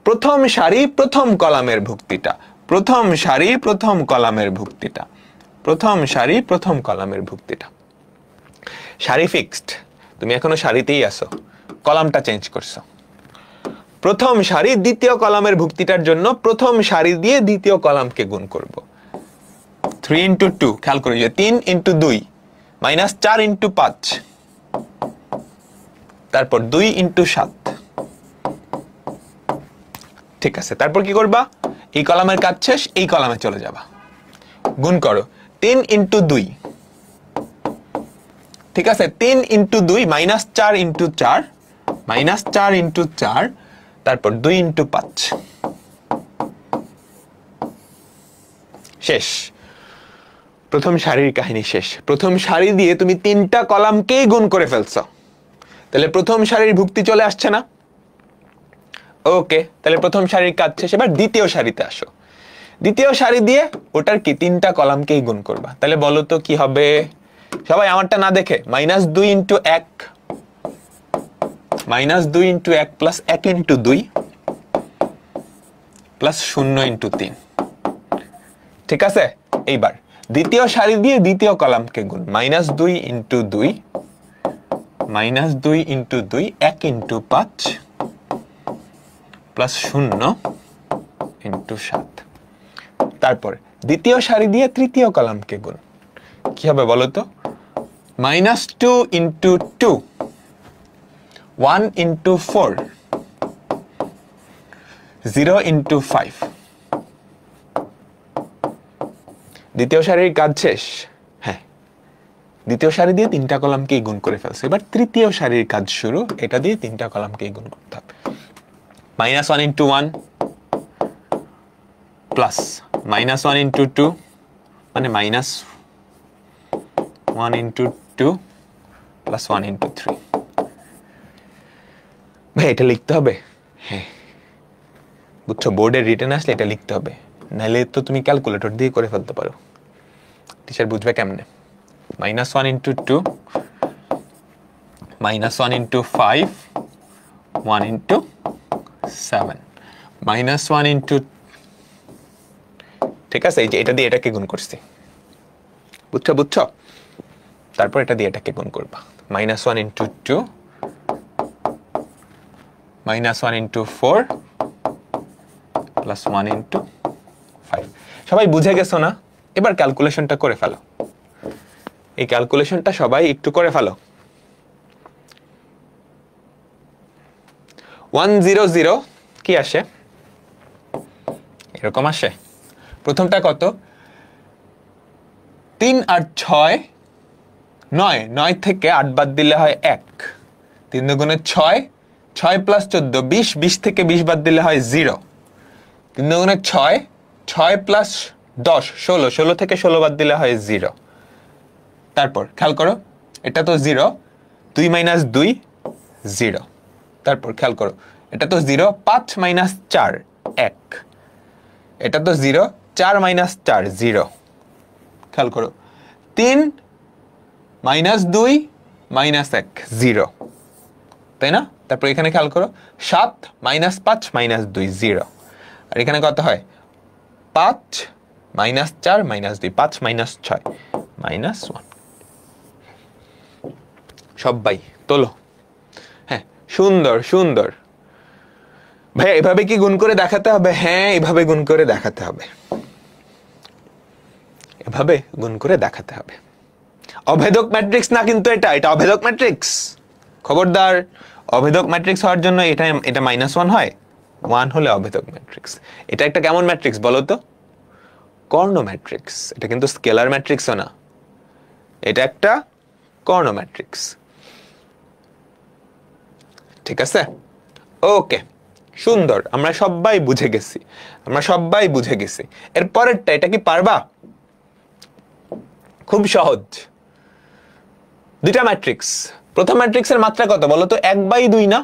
প্রথম সারি প্রথম কলামের ভুক্তিটা, প্রথম সারি প্রথম কলামের ভুক্তিটা, প্রথম সারি প্রথম কলামের ভুক্তিটা। সারি ফিক্সড, তুমি এখনো সারিতেই আছো, কলামটা চেঞ্জ করছো। প্রথম সারি দ্বিতীয় কলামের ভুক্তিটার জন্য প্রথম সারি দিয়ে দ্বিতীয় কলামকে গুণ করব। 3 × 2, খেয়াল করে, 3 × 2 -4 × 5, তারপর 2 × 7। ঠিক আছে, তারপর কি করবা? এই কলামের কাজ শেষ, এই কলামে চলে যাবা, গুণ করো 3 × 2। ঠিক আছে, 3 × 2 -4 × 4 -4 × 4, তারপর 2 × 5। শেষ, প্রথম সারির কাহিনী শেষ। প্রথম সারি দিয়ে তুমি 3টা কলামকেই গুণ করে ফেলছো, তাহলে প্রথম সারির ভুক্তি চলে আসছে না? ওকে, তাহলে প্রথম সারির কাজ শেষ। এবার দ্বিতীয় সারিতে আসো। দ্বিতীয় সারি দিয়ে ওটার কি 3টা কলামকেই গুণ করবা। তাহলে বলো তো কি হবে? সবাই আমারটা না দেখে, -2 × 1 -2 × 1 + 1 × 2 +0 × 3। ঠিক আছে, এইবার দ্বিতীয় সারি দিয়ে দ্বিতীয় কলামকে গুণ, -2 × 2 -2 × 2 1 × 5 +0 × 7। তারপর দ্বিতীয় সারি দিয়ে তৃতীয় কলামকে গুণ, কি হবে বলো তো? -2 × 2 1 × 4 0 × 5। দ্বিতীয় সারির কাজ শেষ। হ্যাঁ, দ্বিতীয় সারি দিয়ে 3টা কলামকেই গুণ করে ফেলছে। এবার তৃতীয় সারির কাজ শুরু, এটা দিয়ে 3টা কলামকেই গুণ করতে হবে। -1 × 1 প্লাস -1 × 2 মানে -1 × 2 +1 × 3। ভাই এটা লিখতে হবে? হ্যাঁ, বুঝছো, বোর্ডে রিটেন আসলে এটা লিখতে হবে, নাহলে তো তুমি ক্যালকুলেটর দিয়ে করে ফেলতে পারো। টিচার বুঝবে কেমনে? -1 into 2 -1 into 5 1 into 7 -1 into, ঠিক আছে, এই যে এটা দিয়ে এটাকে গুণ করছি, বুঝছো বুঝছো? তারপর এটা দিয়ে এটাকে গুণ করবা, -1 into 2 -1 into 4 plus 1 into 5। সবাই বুঝে গেছো না? এবার ক্যালকুলেশনটা করে ফেলো, এই ক্যালকুলেশনটা সবাই একটু করে ফেলো। 100 কি আসে? এরকম আসে। প্রথমটা কত? 3 আর 6 9, 9 থেকে 8 বাদ দিলে হয় 1, 3 দুগুণে 6, 6 প্লাস 14 20, 20 থেকে 20 বাদ দিলে হয় 0, 3 দুগুণে 6, 6 প্লাস 10 16, 16 থেকে 16 বাদ দিলে হয় 0। তারপর খেয়াল করো, এটা তো 0, 2 মাইনাস 2 0। তারপর খেয়াল করো, এটা তো 0, 5 মাইনাস 4 1, এটা তো 0, 4 মাইনাস 4 0। খেয়াল করো, 3 মাইনাস 2 মাইনাস 1 0, তাই না? তারপর এখানে খেয়াল করো, 7 মাইনাস 5 মাইনাস 2 0। আর এখানে কত হয়? 5 মাইনাস 4 মাইনাস 2, 5 মাইনাস 6 মাইনাস 1। সবাই তোলো। হ্যাঁ, সুন্দর সুন্দর। ভাই এভাবে কি গুণ করে দেখাতে হবে? হ্যাঁ, এভাবে গুণ করে দেখাতে হবে, এভাবে গুণ করে দেখাতে হবে। অভেদক ম্যাট্রিক্স না কিন্তু, এটা এটা অভেদক ম্যাট্রিক্স, খবরদার। অভেদক ম্যাট্রিক্স হওয়ার জন্য এটা এটা -1 হয়, 1 হলে অভেদক ম্যাট্রিক্স। এটা একটা কেমন ম্যাট্রিক্স বলো তো? কর্ণ ম্যাট্রিক্স। এটা কিন্তু স্কেলার ম্যাট্রিক্সও না, এটা একটা কর্ণ ম্যাট্রিক্স। ঠিক আছে, ওকে, সুন্দর, আমরা সবাই বুঝে গেছি, আমরা সবাই বুঝে গেছি। এর পরেরটা, এটা কি পারবা? খুব সহজ, দুইটা ম্যাট্রিক্স। প্রথম ম্যাট্রিক্সের মাত্রা কত বলো তো? 1/2 না?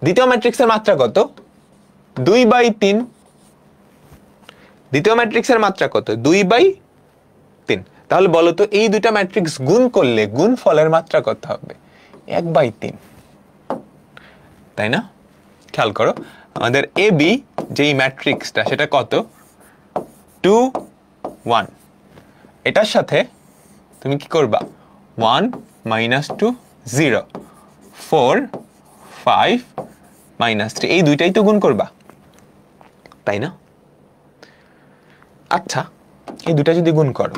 দ্বিতীয় ম্যাট্রিক্সের মাত্রা কত? 2/3। দ্বিতীয় ম্যাট্রিক্সের মাত্রা কত? 2/3। তাহলে বলো তো এই দুইটা ম্যাট্রিক্স গুণ করলে গুণফলের মাত্রা কত হবে? 1/3, তাই না? খেয়াল করো, আমাদের AB যেই ম্যাট্রিক্সটা, সেটা কত? 2 1। এটার সাথে তুমি কি করবা? 1 -2 0, 4 5 -3, এই দুইটাই তো গুণ করবা, তাই না? আচ্ছা, এই দুটা যদি গুণ করো,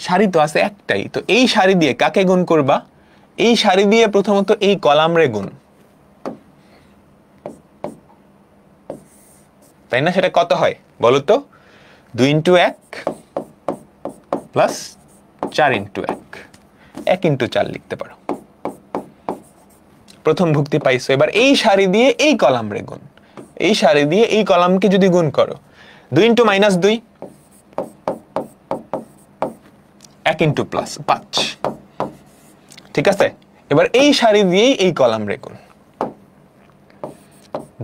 সারি তো আছে একটাই, তো এই সারি দিয়ে কাকে গুণ করবা? এই সারি দিয়ে প্রথমত এই কলাম রে গুণ, তাই না? সেটা কত হয় বলো তো? 2 into 1 প্লাস 4 into 1, 1 into 4 লিখতে পারো। প্রথম ভুক্তি পাইছো। এবার এই সারি দিয়ে এই কলাম রে গুণ, এই সারি দিয়ে এই কলামকে যদি গুণ করো, 2 into -2, 1 into প্লাস 5। ঠিক আছে, এবার এই সারি দিয়েই এই কলাম রে গুণ,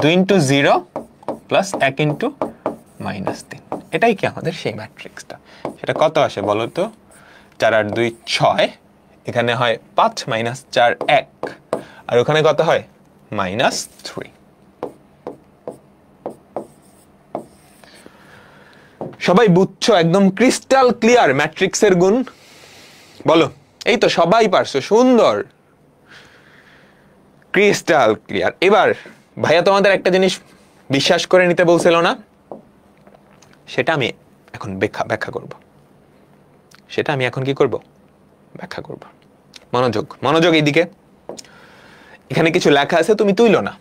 2 into 0 প্লাস 1 into -3। এটাই কি আমাদের সেই ম্যাট্রিক্সটা। সেটা কত আসে বলো তো? 4 আর 2 6, এখানে হয় 5 - 4 1, আর ওখানে কত হয়? -3। সবাই বুঝছো? একদম ক্রিস্টাল ক্লিয়ার ম্যাট্রিক্সের গুণ। বলো, এই তো সবাই পারছো, সুন্দর, ক্রিস্টাল ক্লিয়ার। এবার ভাইয়া তোমাদের একটা জিনিস বিশ্বাস করে নিতে বলছিল না, সেটা আমি এখন ব্যাখ্যা করব। সেটা আমি এখন কি করব? ব্যাখ্যা করব। মনোযোগ, মনোযোগ এইদিকে। এখানে কিছু লেখা আছে, তুমি তুইলো না।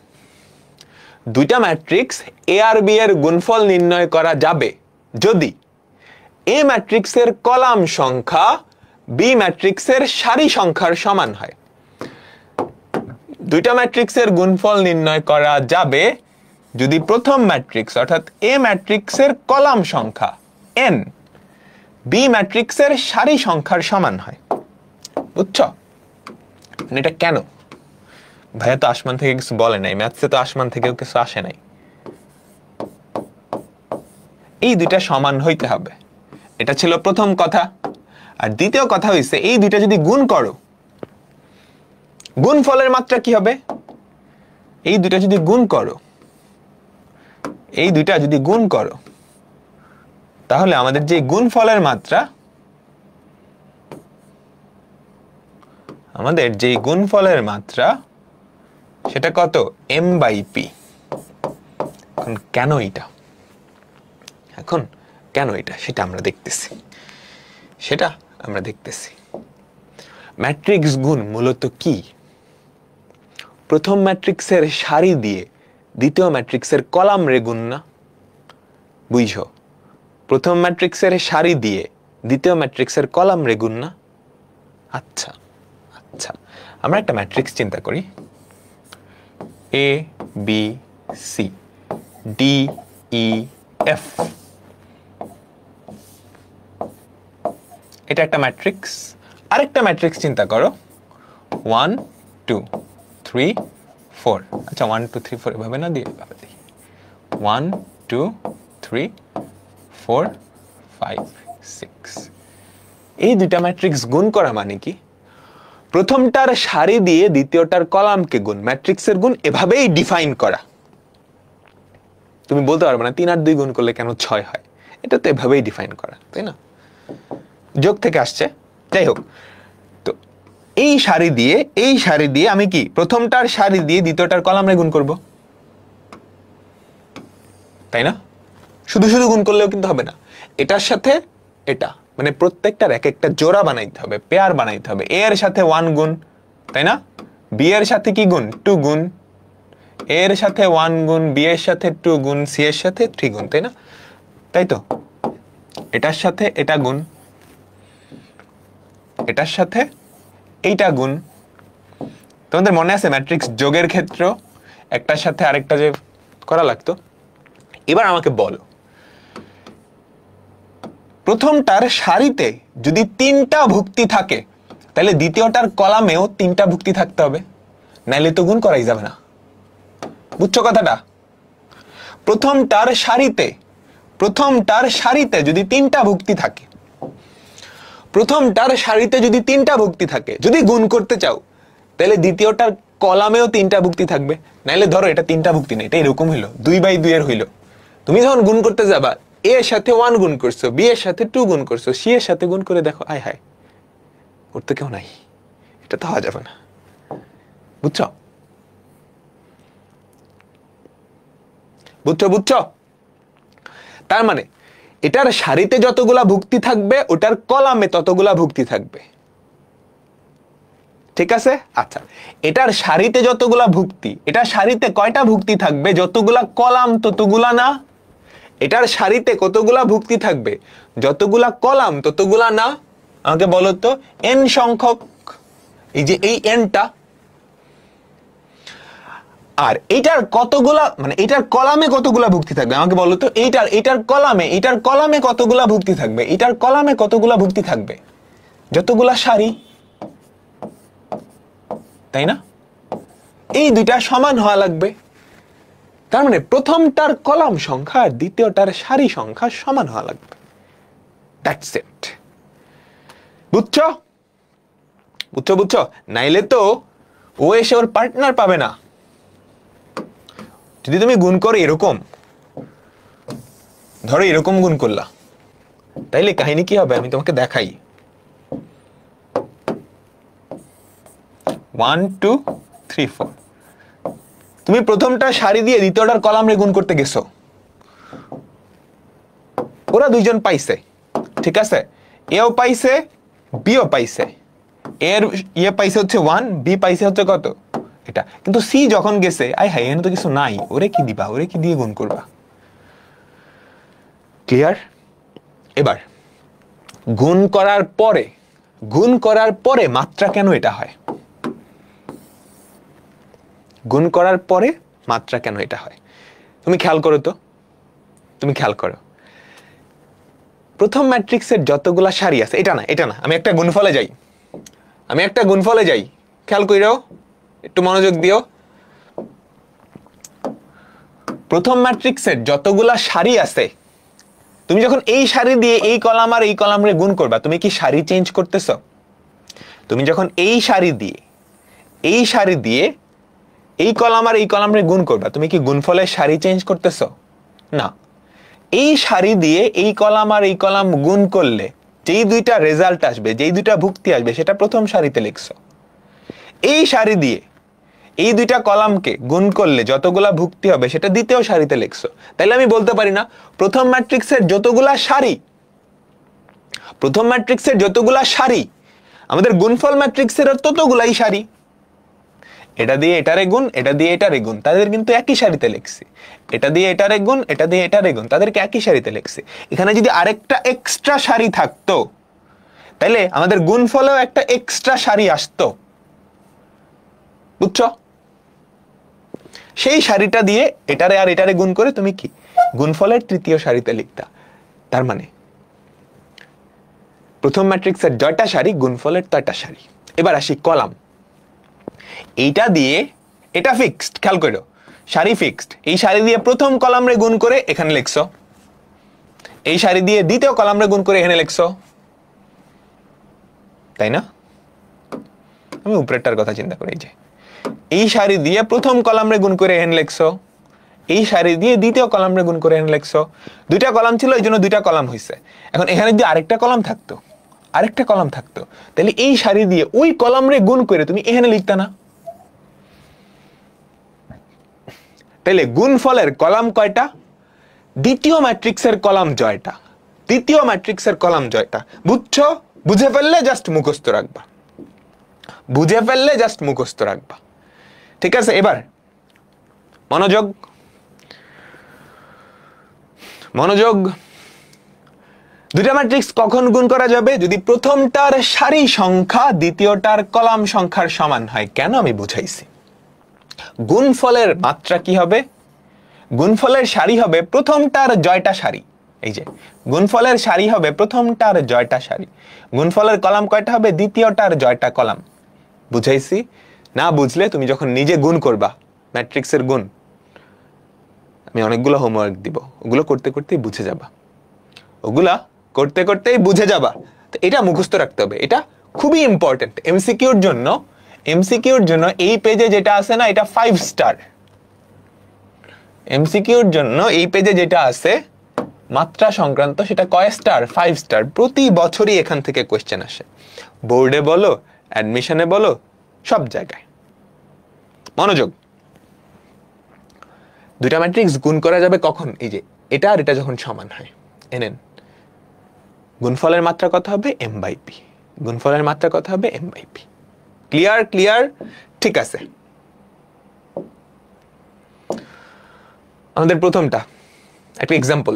দুইটা ম্যাট্রিক্স এ আর বি এর গুণফল নির্ণয় করা যাবে যদি এ ম্যাট্রিক্সের কলাম সংখ্যা বি ম্যাট্রিক্সের সারি সংখ্যার সমান হয়। দুইটা ম্যাট্রিক্সের গুণফল নির্ণয় করা যাবে যদি প্রথম ম্যাট্রিক্স অর্থাৎ এ ম্যাট্রিক্সের কলাম সংখ্যা n বি ম্যাট্রিক্সের সারি সংখ্যার সমান হয়। বুঝছো? এটা কেন? ভাইয়া তো আসমান থেকে কিছু বলে নাই, ম্যাথসে তো আসমান থেকেও কিছু আসে নাই। এই দুইটা সমান হইতে হবে, এটা ছিল প্রথম কথা। আর দ্বিতীয় কথা হইছে এই দুইটা যদি গুণ করো, গুণফলের মাত্রা কি হবে? এই দুইটা যদি গুণ করো, এই দুইটা যদি গুণ করো, তাহলে আমাদের যে গুণফলের মাত্রা, আমাদের যে গুণফলের মাত্রা সেটা কত? m/p। এখন কেন এটা, এখন কেন এটা সেটা আমরা দেখতেছি, সেটা আমরা দেখতেছি। ম্যাট্রিক্স গুণ মূলত কি? প্রথম ম্যাট্রিক্সের সারি দিয়ে দ্বিতীয় ম্যাট্রিক্সের কলাম রে গুণ না? বুঝছো? প্রথম ম্যাট্রিক্সের সারি দিয়ে দ্বিতীয় ম্যাট্রিক্সের কলাম রে গুণ না? আচ্ছা আচ্ছা, আমরা একটা ম্যাট্রিক্স চিন্তা করি, a b c d e f। এটা একটা ম্যাট্রিক্স। আরেকটা ম্যাট্রিক্স চিন্তা করো, 1 2 3 4। আচ্ছা 1 2 3 4 এভাবে না দিয়ে এভাবে দিই, 1 2 3 4 5 6। এই দুইটা ম্যাট্রিক্স গুণ করা মানে কি? প্রথমটার সারি দিয়ে দ্বিতীয়টার কলামকে গুণ, ম্যাট্রিক্সের গুণ এভাবেই ডিফাইন করা। তুমি বলতে পারবে না 3 আর 2 গুণ করলে কেন 6 হয়, এটা তো এভাবেই ডিফাইন করা, তাই না? যোগ থেকে আসছে, যাই হোক। তো এই সারি দিয়ে আমি কি প্রথমটার সারি দিয়ে দ্বিতীয়টার কলামে গুণ করব, তাই না? শুধু শুধু গুণ করলেও কিন্তু হবে না, এটার সাথে এটা, মানে প্রত্যেকটার এক একটা জোড়া বানাইতে হবে, পেয়ার বানাইতে হবে। এ এর সাথে 1 গুণ, তাই না? বি এর সাথে কি গুণ? 2 গুণ। এ এর সাথে 1 গুণ, বি এর সাথে 2 গুণ, সি এর সাথে 3 গুণ, তাই না? তাই তো, এটার সাথে এটা গুণ, এটার সাথে এইটা গুণ। তোমাদের মনে আছে ম্যাট্রিক্স যোগের ক্ষেত্র একটার সাথে আরেকটা যে করা লাগতো? এবার আমাকে বলো, প্রথমটার সারিতে যদি 3টা ভুক্তি থাকে তাহলে দ্বিতীয়টার কলামেও 3টা ভুক্তি থাকতে হবে, নাইলে তো গুণ করাই যাবে না। বুঝছো কথাটা? প্রথমটার সারিতে যদি 3টা ভুক্তি থাকে, প্রথমটার সারিতে যদি 3টা ভুক্তি থাকে, যদি গুণ করতে চাও তাহলে দ্বিতীয়টার কলামেও 3টা ভুক্তি থাকবে। নাইলে ধরো এটা 3টা ভুক্তি নেই, এটা এরকম হইলো 2/2 এর হইলো। তুমি যখন গুণ করতে যাবা, এ এর সাথে 1 গুণ করছো, বি এর সাথে 2 গুণ করছো, সি এর সাথে গুণ করে দেখো, আয় হায় ওর তো কেউ নাই, এটা তো হওয়া যাবে না। বুঝছো? বুঝছো বুঝছো? তার মানে এটার সারিতে যতগুলা ভুক্তি থাকবে ওটার কলামে ততগুলা ভুক্তি থাকবে, ঠিক আছে? আচ্ছা, এটার সারিতে যতগুলা ভুক্তি, এটার সারিতে কয়টা ভুক্তি থাকবে? যতগুলা কলাম ততগুলা না? এটার সারিতে কতগুলা ভুক্তি থাকবে? যতগুলা কলাম ততগুলা না? আমাকে বলো তো, n সংখ্যক, এই যে এই nটা, আর এটার কতগুলা, মানে এটার কলামে কতগুলা ভুক্তি থাকবে? আমাকে বলো তো, এটার কলামে কতগুলা ভুক্তি থাকবে? এটার কলামে কতগুলা ভুক্তি থাকবে? যতগুলা সারি, তাই না? এই দুইটা সমান হওয়া লাগবে। তার মানে প্রথমটার কলাম সংখ্যা আর দ্বিতীয়টার সারি সংখ্যা সমান হওয়া লাগবে। That's it. বুঝছো? বুঝছো বুঝছো? নাইলে তো ও এসে ওর পার্টনার পাবে না। যদি তুমি গুণ করো এরকম, ধরো এরকম গুণ করলা, তাইলে কাহিনী কি হবে আমি তোমাকে দেখাই। 1 2 3 4, তুমি প্রথমটা সারি দিয়ে দ্বিতীয়টার কলাম রে গুণ করতে গেছো, ওরা দুইজন পাইছে, ঠিক আছে? এও পাইছে, বিও পাইছে। এর ইয়ে পাইছে হচ্ছে 1, বি পাইছে হচ্ছে কত? এটা। কিন্তু সি যখন গেছে, আয় হায় এখানে তো কিছু নাই, ওরে কি দিবা? ওরে কি দিয়ে গুণ করবা? ক্লিয়ার? এবার গুণ করার পরে মাত্রা কেন এটা হয়? গুণ করার পরে মাত্রা কেন এটা হয়? তুমি খেয়াল করো তো, তুমি খেয়াল করো, প্রথম ম্যাট্রিক্সের যতগুলা সারি আছে, এটা না, আমি একটা গুণফলে যাই, খেয়াল কইরো, একটু মনোযোগ দিও। প্রথম ম্যাট্রিক্সের যতগুলা সারি আছে, তুমি যখন এই সারি দিয়ে এই কলাম আর এই কলাম রে গুণ করবা, তুমি কি সারি চেঞ্জ করতেছ? তুমি যখন এই সারি দিয়ে এই কলাম আর এই কলাম রে গুণ করবা, তুমি কি গুণফলের সারি চেঞ্জ করতেছ? না। এই সারি দিয়ে এই কলাম আর এই কলাম গুণ করলে যেই দুইটা রেজাল্ট আসবে, যেই দুইটা ভুক্তি আসবে, সেটা প্রথম সারিতে লিখছো। এই সারি দিয়ে এই দুইটা কলামকে গুণ করলে যতগুলা ভুক্তি হবে সেটা দ্বিতীয় সারিতে লিখছো। তাইলে আমি বলতে পারি না প্রথম ম্যাট্রিক্সের যতগুলা সারি আমাদের গুণফল ম্যাট্রিক্সের ততগুলাই সারি। এটা দিয়ে এটারে গুণ, এটা দিয়ে এটারে গুণ, তাদের কিন্তু একই সারিতে লিখছি। এটা দিয়ে এটারে গুণ, এটা দিয়ে এটারে গুণ, তাদেরকে একই সারিতে লিখছি। এখানে যদি আরেকটা এক্সট্রা সারি থাকতো, তাইলে আমাদের গুণফলেও একটা এক্সট্রা সারি আসতো। বুঝছো? সেই সারিটা দিয়ে এটারে আর এটারে গুণ করে তুমি কি গুণফলের তৃতীয় সারিতে লিখতা। তার মানে প্রথম ম্যাট্রিক্সের 6টা সারি, গুণফলের 6টা সারি। এবার আসি কলাম। এইটা দিয়ে এটা ফিক্সড, খেয়াল করো, সারি ফিক্সড। এই সারি দিয়ে প্রথম কলাম রে গুণ করে এখানে লিখছো, এই সারি দিয়ে দ্বিতীয় কলাম রে গুণ করে এখানে লিখছো, তাই না? আমি উপরেরটার কথা চিন্তা করি, যে এই সারি দিয়ে প্রথম কলাম রে গুণ করে এখানে লিখছো, এই সারি দিয়ে দ্বিতীয় কলাম রে গুণ করে এখানে লিখছো। দুইটা কলাম ছিল, এই জন্য দুইটা কলাম হয়েছে। এখন এখানে যদি আরেকটা কলাম থাকতো, তাহলে এই সারি দিয়ে ওই কলাম রে গুণ করে তুমি এখানে লিখতা না? তাহলে গুণফলের কলাম কয়টা? দ্বিতীয় ম্যাট্রিক্সের কলাম জয়টা। বুঝছো? বুঝে ফেললে জাস্ট মুখস্থ রাখবা। ঠিক আছে? এবার মনোযোগ। দুইটা ম্যাট্রিক্স কখন গুণ করা যাবে? যদি প্রথমটার সারি সংখ্যা দ্বিতীয়টার কলাম সংখ্যার সমান হয়। কেন? আমি বুঝাইছি। গুণফলের মাত্রা কি হবে? গুণফলের সারি হবে প্রথমটার জয়টা সারি। এই যে গুণফলের সারি হবে প্রথমটার জয়টা সারি। গুণফলের কলাম কয়টা হবে? দ্বিতীয়টার জয়টা কলাম। বুঝাইছি? না বুঝলে তুমি যখন নিজে গুণ করবা, ম্যাট্রিক্সের গুণ, আমি অনেকগুলো হোমওয়ার্ক দিব, ওগুলো করতে করতেই বুঝে যাবা। তো এটা মুখস্থ রাখতে হবে, এটা খুবই ইম্পর্টেন্ট এমসিকিউর জন্য। এই পেজে যেটা আছে না, এটা 5 স্টার। এমসিকিউর জন্য এই পেজে যেটা আছে মাত্রা সংক্রান্ত, সেটা কয় স্টার? 5 স্টার। প্রতি বছরই এখান থেকে কোশ্চেন আসে, বোর্ডে বলো, অ্যাডমিশনে বলো, সব জায়গায়। মনোযোগ। দুইটা ম্যাট্রিক্স গুণ করা যাবে কখন? এই যে এটা আর এটা যখন সমান হয়। এনেন, গুণফলের মাত্রা কত হবে? m/p। ক্লিয়ার? ঠিক আছে। আমাদের প্রথমটা একটা এক্সাম্পল।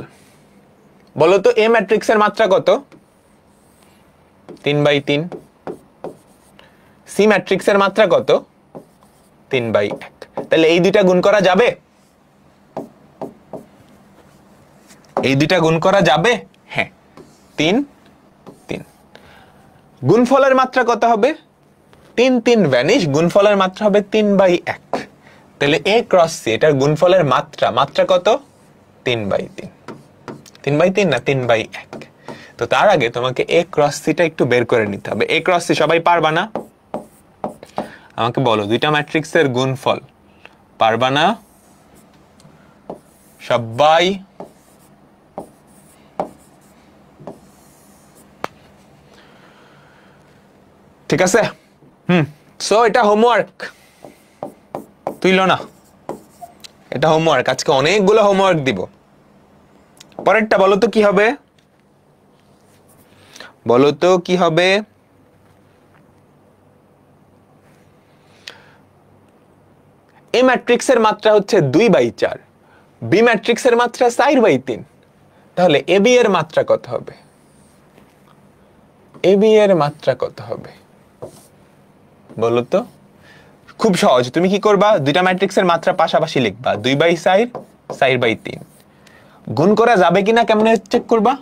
বলো তো এ ম্যাট্রিক্সের মাত্রা কত? 3/3। সি ম্যাট্রিক্সের মাত্রা কত? 3/1। তাহলে এই দুইটা গুণ করা যাবে? হ্যাঁ, 3 3। গুণফলের মাত্রা কত হবে? 3 3 ভ্যানিশ, গুণফলের মাত্রা হবে 3/1। তাহলে a ক্রস c, এটার গুণফলের মাত্রা কত? 3/3। 3/3 না 3/1। তো তার আগে তোমাকে a ক্রস c টা একটু বের করে নিতে হবে। a ক্রস c সবাই পারবা না? আমাকে বলো, দুইটা ম্যাট্রিক্সের গুণফল পারবা না সবাই? ঠিক আছে? সো এটা হোমওয়ার্ক, তুইলো না, এটা হোমওয়ার্ক। আজকে অনেকগুলো হোমওয়ার্ক দিব। পরেরটা বলো তো কি হবে? এ ম্যাট্রিক্সের মাত্রা হচ্ছে 2/4, বি ম্যাট্রিক্সের মাত্রা 4/3। তাহলে এ বি এর মাত্রা কত হবে? বলো তো। খুব সহজ। তুমি কি করবা? দুইটা ম্যাট্রিক্সের মাত্রা পাশাপাশি লিখবা, 2/4, 4/3। গুণ করা যাবে কিনা কেমনে চেক করবা?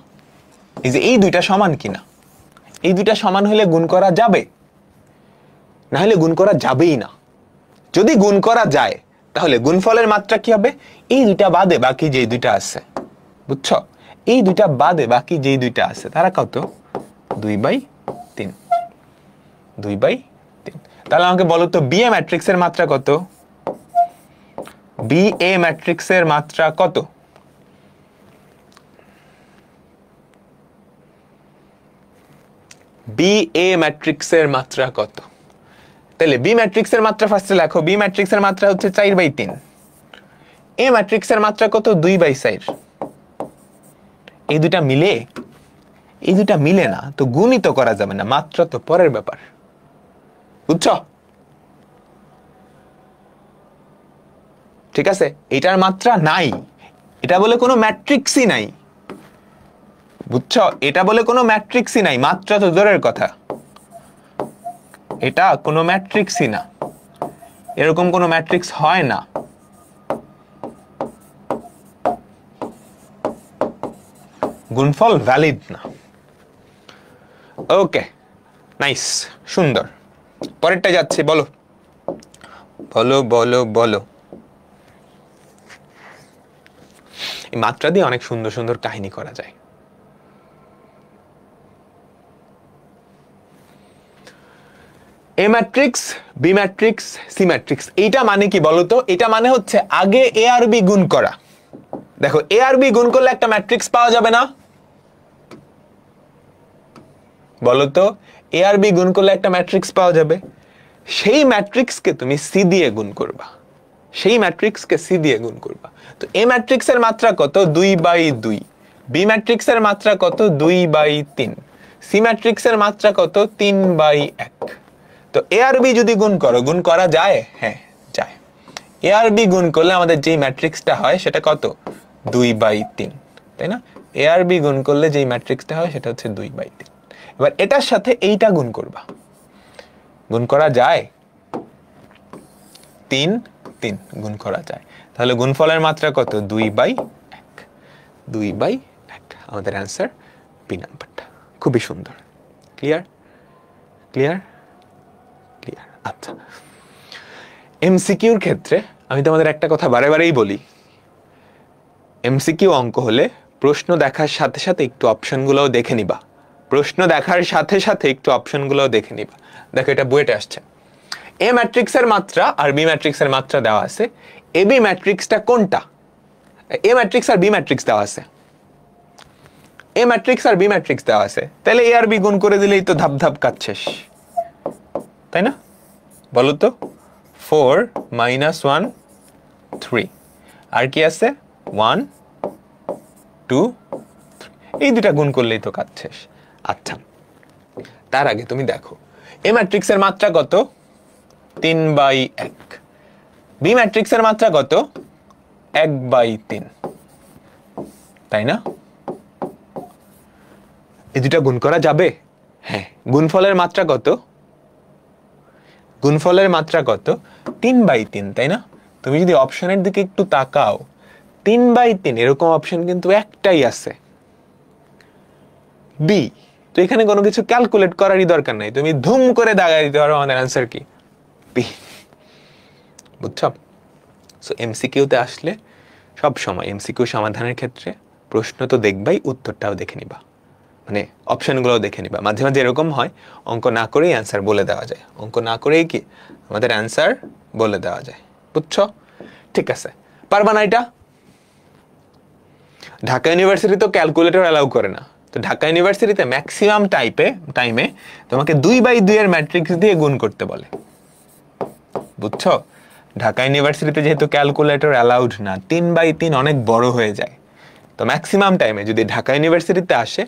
এই যে এই দুইটা সমান কিনা, এই দুইটা সমান হলে গুণ করা যাবে, না হলে গুণ করা যাবেই না। যদি গুণ করা যায় তাহলে গুণফলের মাত্রা কি হবে? এই দুইটা বাদে বাকি যে দুইটা আছে, বুঝছো? এই দুইটা বাদে বাকি যে দুইটা আছে তারা কত? 2/3। 2/3। তাহলে আমাকে বলো তো বি এ ম্যাট্রিক্সের মাত্রা কত? বি এ ম্যাট্রিক্সের মাত্রা কত? বি এ ম্যাট্রিক্সের মাত্রা কত? তাহলে বি ম্যাট্রিক্সের মাত্রা ফার্স্টে লেখো। বি ম্যাট্রিক্সের মাত্রা হচ্ছে 4/3। এ ম্যাট্রিক্সের মাত্রা কত? 2/4। এই দুটা মিলে, এই দুটা মিলে না তো গুণিত করা যাবে না, মাত্রা তো পরের ব্যাপার, বুঝছো? ঠিক আছে, এটার মাত্রা নাই, এটা বলে কোনো ম্যাট্রিক্সই নাই, বুঝছো? এটা বলে কোনো ম্যাট্রিক্সই নাই, মাত্রা তো দূরের কথা, এটা কোনো ম্যাট্রিক্সই না, এরকম কোনো ম্যাট্রিক্স হয় না। গুণফল ভ্যালিড না। ওকে, নাইস, সুন্দর। পরেরটা যাচ্ছে, বলো বলো বলো বলো। এই মাত্রা দিয়ে অনেক সুন্দর সুন্দর কাহিনী করা যায়। A matrix, B matrix, C matrix, এইটা মানে কি বলতো? এটা মানে হচ্ছে আগে এ আর বি গুণ করা। দেখো, এ আর বি গুণ করলে একটা ম্যাট্রিক্স পাওয়া যাবে না? বলতো, এ আর বি গুণ করলে একটা ম্যাট্রিক্স পাওয়া যাবে। সেই ম্যাট্রিক্সকে তুমি সি দিয়ে গুণ করবা, সেই ম্যাট্রিক্সকে সি দিয়ে গুণ করবা। তো এ ম্যাট্রিক্সের মাত্রা কত? 2/2। বি ম্যাট্রিক্সের মাত্রা কত? 2/3। সি ম্যাট্রিক্সের মাত্রা কত? 3/1। তো এ আর বি যদি গুণ করো, গুণ করা যায়? হ্যাঁ যায়। এ আর বি গুণ করলে আমাদের যে ম্যাট্রিক্সটা হয় সেটা কত? 2/3, তাই না? এ আর বি গুণ করলে যে ম্যাট্রিক্সটা হয় সেটা হচ্ছে 2/3। এবার এটার সাথে এইটা গুণ করবা, গুণ করা যায়? 3 3 গুণ করা যায়। তাহলে গুণফলের মাত্রা কত? 2/1। 2/1 আমাদের অ্যান্সার বি নাম্বারটা। খুবই সুন্দর। ক্লিয়ার? ক্লিয়ার? ক্লিয়ার। আচ্ছা, এমসিকিউর ক্ষেত্রে আমি তোমাদের একটা কথা বারে বারেই বলি, এমসিকিউ অঙ্ক হলে প্রশ্ন দেখার সাথে সাথে একটু অপশনগুলোও দেখে নিবা। প্রশ্ন দেখার সাথে সাথে একটু অপশনগুলোও দেখে নিবা। দেখো, এটা বুয়েটে আসছে। এ ম্যাট্রিক্সের মাত্রা আর বি ম্যাট্রিক্সের মাত্রা দেওয়া আছে। এ বি ম্যাট্রিক্সটা কোনটা? এ ম্যাট্রিক্স আর বি ম্যাট্রিক্স দেওয়া আছে। এ ম্যাট্রিক্স আর বি ম্যাট্রিক্স দেওয়া আছে, তাহলে এ আর বি গুণ করে দিলেই তো ধাপ ধাপ কাজ শেষ, তাই না? বলো তো, 4 - 1 3, আর কি আছে? 1 2 3, এই দুটা গুণ করলেই তো কাজ শেষ। আচ্ছা, তার আগে তুমি দেখো এ ম্যাট্রিক্সের মাত্রা কত? 3/1। বি ম্যাট্রিক্সের মাত্রা কত? 1/3, তাই না? এই দুটা গুণ করা যাবে? হ্যাঁ। গুণফলের মাত্রা কত? গুণফলের মাত্রা কত? 3/3, তাই না? তুমি যদি অপশনের দিকে একটু তাকাও, 3/3 এরকম অপশন কিন্তু একটাই আছে, বি। তো এখানে কোনো কিছু ক্যালকুলেট করারই দরকার নাই, তুমি ধুম করে দাগাই দিতে পারো আমাদের অ্যান্সার কি? বি। বুঝছো? সো এমসিকিউতে আসলে সব সময় এমসিকিউ সমাধানের ক্ষেত্রে প্রশ্ন তো দেখবাই, উত্তরটাও দেখে নিবা, মানে অপশনগুলোও দেখে নিবা। মাঝে মাঝে এরকম হয় অঙ্ক না করেই অ্যান্সার বলে দেওয়া যায়, অঙ্ক না করেই কি আমাদের অ্যান্সার বলে দেওয়া যায়, বুঝছো? ঠিক আছে, পারবা না এটা? ঢাকা ইউনিভার্সিটি তো ক্যালকুলেটর অ্যালাউ করে না। তো ঢাকা ইউনিভার্সিটিতে ম্যাক্সিমাম টাইমে তোমাকে 2/2 এর ম্যাট্রিক্স দিয়ে গুণ করতে বলে, বুঝছো? ঢাকা ইউনিভার্সিটিতে যেহেতু ক্যালকুলেটর অ্যালাউড না, 3/3 অনেক বড় হয়ে যায়। তো ম্যাক্সিমাম টাইমে যদি ঢাকা ইউনিভার্সিটিতে আসে,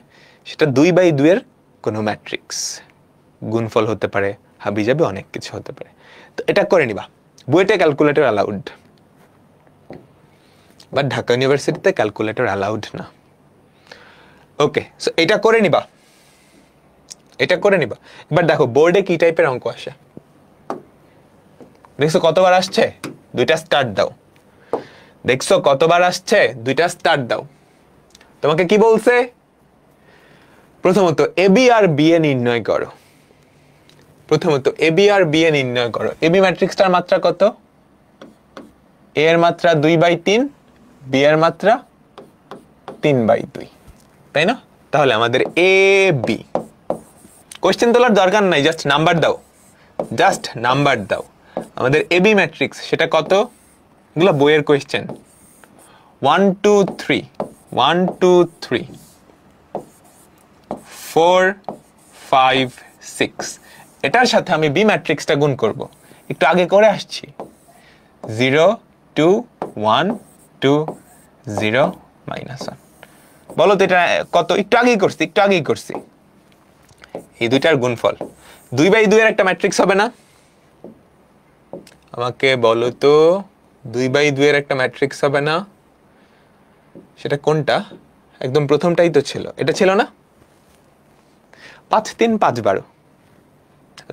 সেটা 2/2 এর কোনো ম্যাট্রিক্স, গুণফল হতে পারে, হাবি যাবে, অনেক কিছু হতে পারে। তো এটা করে নিবা। বুয়েটে ক্যালকুলেটর অ্যালাউড, বাট ঢাকা ইউনিভার্সিটিতে ক্যালকুলেটর অ্যালাউড না। ওকে, সো এটা করে নিবা, এটা করে নিবা। এবার দেখো বোর্ডে কি টাইপের অঙ্ক আসে, দেখছো কতবার আসছে? 2টা স্টার্ট দাও। দেখছো কতবার আসছে? 2টা স্টার্ট দাও। তোমাকে কি বলছে? প্রথমত এ বি আর বি এ নির্ণয় করো। প্রথমত এ বি আর বি এ নির্ণয় করো। এ বি ম্যাট্রিক্সটার মাত্রা কত? এ এর মাত্রা 2/3, বি এর মাত্রা 3/2, তাই না? তাহলে আমাদের এ বি, কোশ্চেন তোলার দরকার নাই, জাস্ট নাম্বার দাও, জাস্ট নাম্বার দাও। আমাদের এ বি ম্যাট্রিক্স সেটা কত? এগুলো বইয়ের কোশ্চেন। 1 2 3 1 2 3 4 5 6, এটার সাথে আমি বি ম্যাট্রিক্সটা গুণ করব, একটু আগে করে আসছি। 0 2 1 2 0 -1, বলো তো এটা কত? একটু আগেই করছি। এই দুইটার গুণফল 2/2 এর একটা ম্যাট্রিক্স হবে না? আমাকে বলো তো 2/2 এর একটা ম্যাট্রিক্স হবে না? সেটা কোনটা? একদম প্রথমটাই তো ছিল, এটা ছিল না? 5 3 5 12,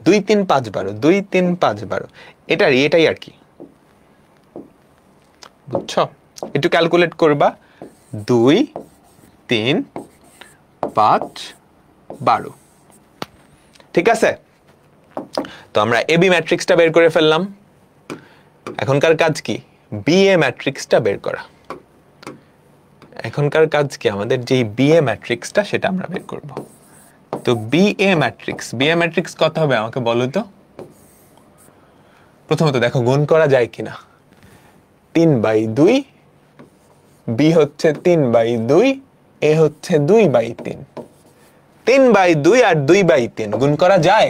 2 3 5 12, 2 3 5 12, এটাই আর কি, বুঝছো? একটু ক্যালকুলেট করবা। 2 3 5 12, ঠিক আছে? তো আমরা এ বি ম্যাট্রিক্সটা বের করে ফেললাম। এখনকার কাজ কি? বি এ ম্যাট্রিক্সটা বের করা। এখনকার কাজ কি? আমাদের যে বি এ ম্যাট্রিক্সটা সেটা আমরা বের করব। তো বি এ ম্যাট্রিক্স কত হবে আমাকে বলো তো? প্রথমত দেখো গুণ করা যায় কিনা। 3/2, বি হচ্ছে 3/2, এ হচ্ছে 2/3, 3/2 আর 2/3 গুণ করা যায়?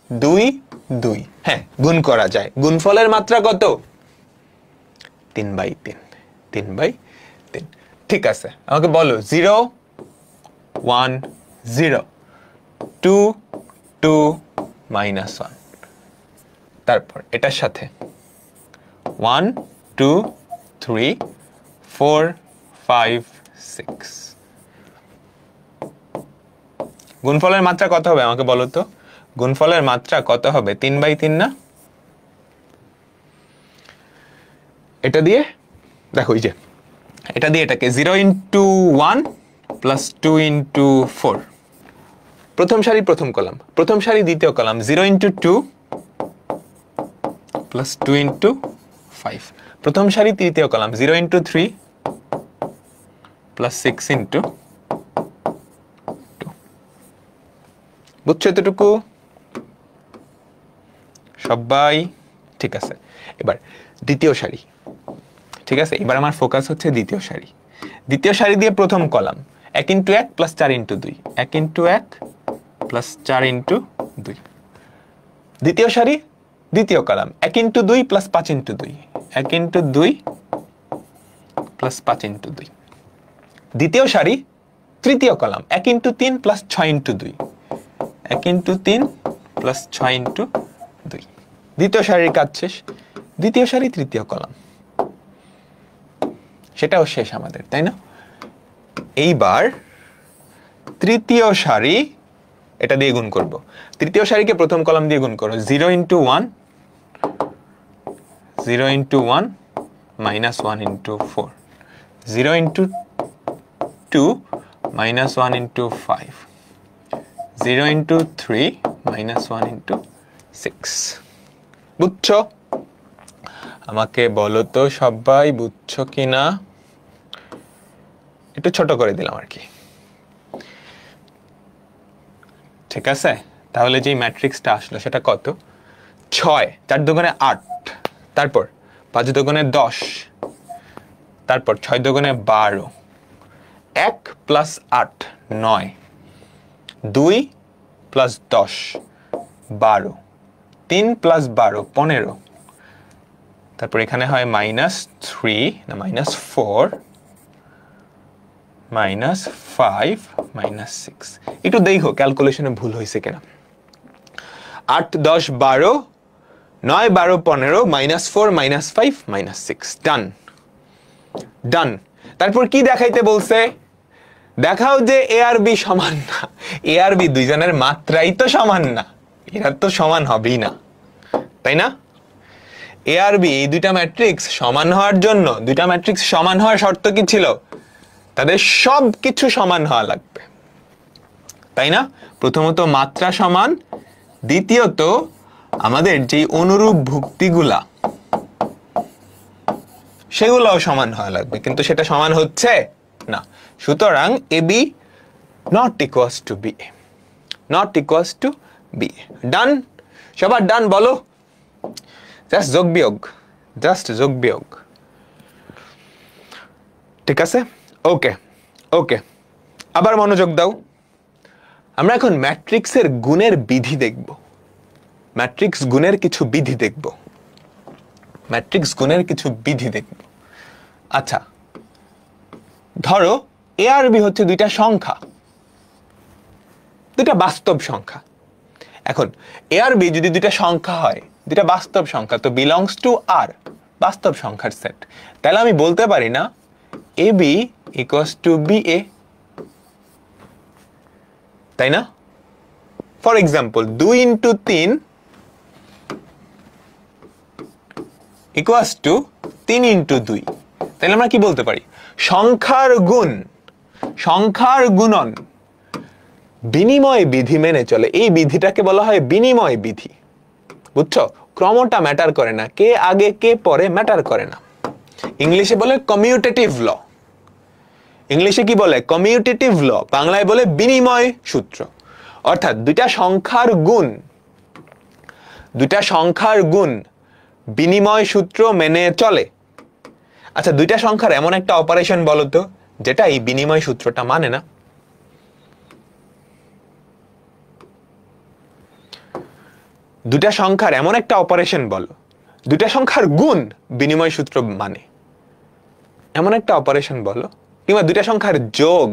2 2, হ্যাঁ গুণ করা যায়। গুণফলের মাত্রা কত? 3/3, 3/3, ঠিক আছে। আমাকে বলো 0 1 0 2 2 -1, তারপর এটার সাথে 1 2 3 4 5 6, গুণফলের মাত্রা কত হবে আমাকে বলো তো? গুণফলের মাত্রা কত হবে? 3/3 না? এটা দিয়ে দেখো, এই যে এটা দিয়ে এটাকে 0 × 1 + 2 × 4, প্রথম সারি প্রথম কলাম, প্রথম সারি দ্বিতীয় কলাম, 0 × 2 + 2 × 5, প্রথম সারি তৃতীয় কলাম, 0 × 3 + 6 × 2, বুঝছো এতটুকু সবাই? ঠিক আছে, এবার দ্বিতীয় সারি। ঠিক আছে, এবার আমার ফোকাস হচ্ছে দ্বিতীয় সারি। দ্বিতীয় সারি দিয়ে প্রথম কলাম 1 × 1 + 4 × 2, 1 × 1 + 4 × 2, দ্বিতীয় সারি দ্বিতীয় কলাম 1 × 2 + 5 × 2, 1 × 2 + 5 × 2, দ্বিতীয় সারি তৃতীয় কলাম 1 × 3 + 6 × 2, 1 × 3 + 6 × 2, দ্বিতীয় সারির কাজ শেষ। দ্বিতীয় সারি তৃতীয় কলাম, সেটাও শেষ আমাদের, তাই না? এইবার তৃতীয় সারি, এটা দিয়ে গুণ করব। তৃতীয় সারিকে প্রথম কলাম দিয়ে গুণ করো। 0 × 1 0 × 1 -1 × 4, 0 × 2 -1 × 5, 0 × 3 -1 × 6, বুঝছো? আমাকে বলো তো সবাই বুঝছো কিনা? একটু ছোট করে দিলাম আর কি, ঠিক আছে? তাহলে যে ম্যাট্রিক্সটা আসলো সেটা কত? 6, 4 দুগুণে 8, তারপর 5 দুগুণে 10, তারপর 6 দুগুণে 12, 1 + 8 9, 2 + 10 12, 3 + 12 15, তারপর এখানে হয় -3 না -4 -5 -6, একটু দেখো ক্যালকুলেশনে ভুল হয়েছে কিনা। 8 10 12 9 12 15 -4 -5 -6, ডান ডান। তারপর কি দেখাইতে বলছে? দেখাও যে এ আর বি সমান না। এ আর বি দুইজনের মাত্রাই তো সমান না, এরা তো সমান হবেই না, তাই না? এ আর বি এই দুইটা ম্যাট্রিক্স সমান হওয়ার জন্য, দুইটা ম্যাট্রিক্স সমান হওয়ার শর্ত কি ছিল? তাদের সব কিছু সমান হওয়া লাগবে, তাই না? প্রথমত মাত্রা সমান, দ্বিতীয়ত আমাদের যে অনুরূপ ভুক্তিগুলা সেগুলোও সমান হওয়া লাগবে, কিন্তু সেটা সমান হচ্ছে না। সুতরাং AB not equals to BA, not equals to BA। ডান, সবার ডান বলো, জাস্ট যোগ বিয়োগ, জাস্ট যোগ বিয়োগ। ঠিক আছে, ওকে ওকে, আবার মনোযোগ দাও। আমরা এখন ম্যাট্রিক্সের গুণের বিধি দেখব, ম্যাট্রিক্স গুণের কিছু বিধি দেখব, ম্যাট্রিক্স গুণের কিছু বিধি দেখব। আচ্ছা, ধরো এ আর বি হচ্ছে দুইটা সংখ্যা, দুইটা বাস্তব সংখ্যা। এখন এ আর বি যদি দুইটা সংখ্যা হয়, দুইটা বাস্তব সংখ্যা, তো বিলংস টু আর, বাস্তব সংখ্যার সেট। তাহলে আমি বলতে পারি না এ B equals to B A, তাই না? For example 2 into 3 equals to 3 into 2। তাহলে আমরা কি বলতে পারি? সংখ্যার গুণ, সংখ্যার গুণন বিনিময় বিধি মেনে চলে। এই বিধিটাকে বলা হয় বিনিময় বিধি। বুঝছো? ক্রমটা ম্যাটার করে না, কে আগে কে পরে ম্যাটার করে না। ইংলিশে বলে কমিউটেটিভ ল। ইংলিশে কি বলে? কমিউটেটিভ ল। বাংলায় বলে বিনিময় সূত্র। অর্থাৎ দুইটা সংখ্যার গুণ, দুইটা সংখ্যার গুণ বিনিময় সূত্র মেনে চলে। আচ্ছা, দুইটা সংখ্যার এমন একটা অপারেশন বলো তো যেটা এই বিনিময় সূত্রটা মানে না। দুইটা সংখ্যার এমন একটা অপারেশন বলো, দুইটা সংখ্যার গুণ বিনিময় সূত্র মানে, এমন একটা অপারেশন বলো। কিংবা দুইটা সংখ্যার যোগ,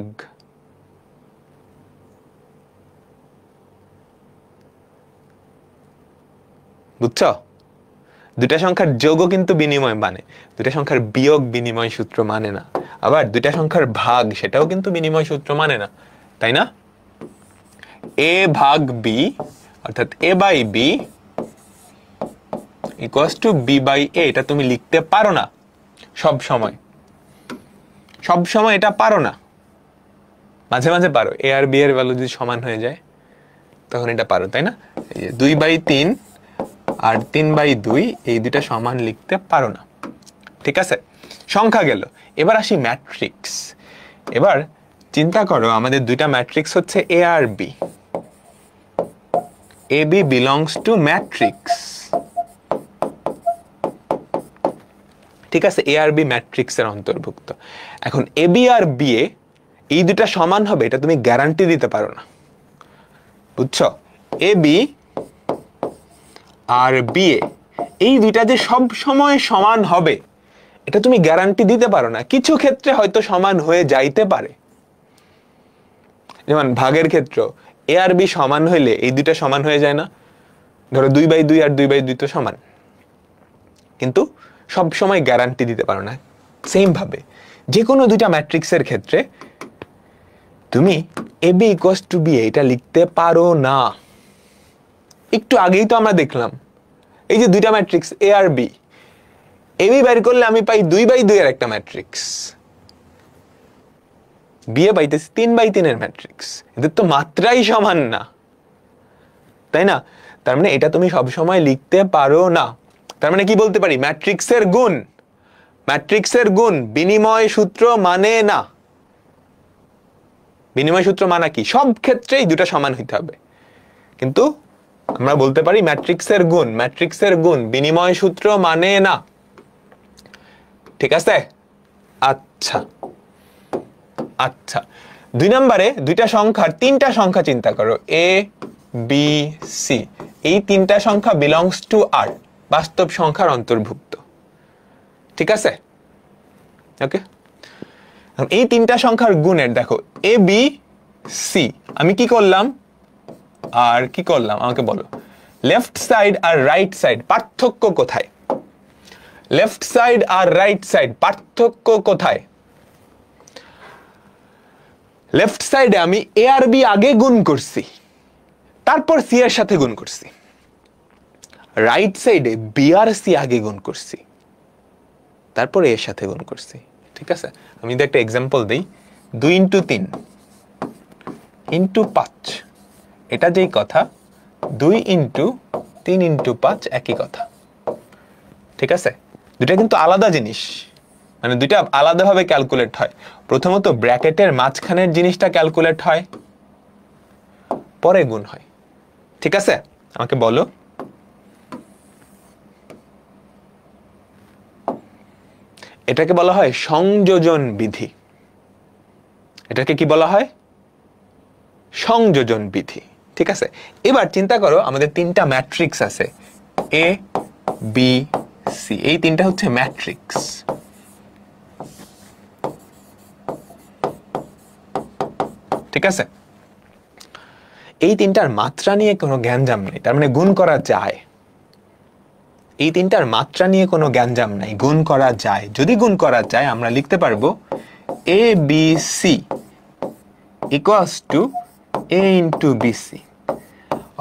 বুঝছো? দুইটা সংখ্যার যোগও কিন্তু বিনিময় মানে, দুইটা সংখ্যার বিয়োগ বিনিময় সূত্র মানে না। আবার দুইটা সংখ্যার ভাগ, সেটাও কিন্তু বিনিময় সূত্র মানে না, তাই না? এ ভাগ বি অর্থাৎ A by B equals to B by A, এটা তুমি লিখতে পারো না সব সময়, সব সময় এটা পারো না, মাঝে মাঝে পারো। এ আর বি এর ভ্যালু যদি সমান হয়ে যায় তখন এটা পারো, তাই না? 2/3 আর 3/2 এই দুইটা সমান লিখতে পারো না। ঠিক আছে, সংখ্যা গেল। এবার আসি ম্যাট্রিক্স। এবার চিন্তা করো, আমাদের দুইটা ম্যাট্রিক্স হচ্ছে এ আর B. A B belongs to matrix. ঠিক আছে, এ আর বি ম্যাট্রিক্সের অন্তর্ভুক্ত। এখন এ বি আর বি এ এই দুইটা সমান হবে এটা তুমি গ্যারান্টি দিতে পারো না, বুঝছো? এ বি আর বি এ এই দুইটা যে সব সময় সমান হবে এটা তুমি গ্যারান্টি দিতে পারো না। কিছু ক্ষেত্রে হয়তো সমান হয়ে যাইতে পারে, যেমন ভাগের ক্ষেত্র এ আর বি সমান হইলে এই দুইটা সমান হয়ে যায় না। ধরো 2/2 আর 2/2 তো সমান, কিন্তু সব সময় গ্যারান্টি দিতে পারো না। সেম ভাবে যে কোনো দুইটা ম্যাট্রিক্সের ক্ষেত্রে তুমি এ বি ইকুয়ালস টু বি এটা লিখতে পারো না। একটু আগেই তো আমরা দেখলাম এই যে দুইটা ম্যাট্রিক্স এ আর বি, এ বি বের করলে আমি পাই 2/2 এর একটা ম্যাট্রিক্স, বি এ পাইতেছি 3/3 এর ম্যাট্রিক্স। এদের তো মাত্রাই সমান না, তাই না? তার মানে এটা তুমি সব সময় লিখতে পারো না। তার মানে কি বলতে পারি? ম্যাট্রিক্সের গুণ, ম্যাট্রিক্সের গুণ বিনিময় সূত্র মানে না। বিনিময় সূত্র মানা কি? সব ক্ষেত্রেই দুটো সমান হইতে হবে। কিন্তু আমরা বলতে পারি ম্যাট্রিক্সের গুণ, ম্যাট্রিক্সের গুণ বিনিময় সূত্র মানে না। ঠিক আছে? আচ্ছা আচ্ছা, 2 নম্বরে দুইটা সংখ্যার তিনটা সংখ্যা চিন্তা করো, এ বি সি। এই তিনটা সংখ্যা বিলংস টু আর, বাস্তব সংখ্যার অন্তর্ভুক্ত। ঠিক আছে, ওকে। এই তিনটা সংখ্যার গুণের দেখো এ বি সি, আমি কি করলাম আর কি করলাম আমাকে বলো। লেফট সাইড আর রাইট সাইড পার্থক্য কোথায়? লেফট সাইড আর রাইট সাইড পার্থক্য কোথায়? লেফট সাইডে আমি এ আর বি আগে গুণ করছি, তারপর সি এর সাথে গুণ করছি। রাইট সাইডে বি আর সি আগে গুণ করছি, তারপর এর সাথে গুণ করছি। ঠিক আছে, আমি যদি একটা এক্সাম্পল দেই, 2 ইন্টু 3 ইন্টু 5, এটা যেই কথা 2 ইন্টু 3 ইন্টু 5 একই কথা। ঠিক আছে, দুটা কিন্তু আলাদা জিনিস, মানে দুইটা আলাদাভাবে ক্যালকুলেট হয়। প্রথমত ব্র্যাকেটের মাঝখানের জিনিসটা ক্যালকুলেট হয়, পরে গুণ হয়। ঠিক আছে, আমাকে বলো এটাকে বলা হয় সংযোজন বিধি। এটাকে কি বলা হয়? সংযোজন বিধি। ঠিক আছে, এবার চিন্তা করো আমাদের তিনটা ম্যাট্রিক্স আছে, এ বি সি। এই তিনটা হচ্ছে ম্যাট্রিক্স। ঠিক আছে, এই তিনটার মাত্রা নিয়ে কোনো জ্ঞানজাম নেই, তার মানে গুণ করা যায়। এই তিনটার মাত্রা নিয়ে কোনো জ্ঞানজাম নাই, গুণ করা যায়। যদি গুণ করা যায় আমরা লিখতে পারবো A B C equals to A into B C.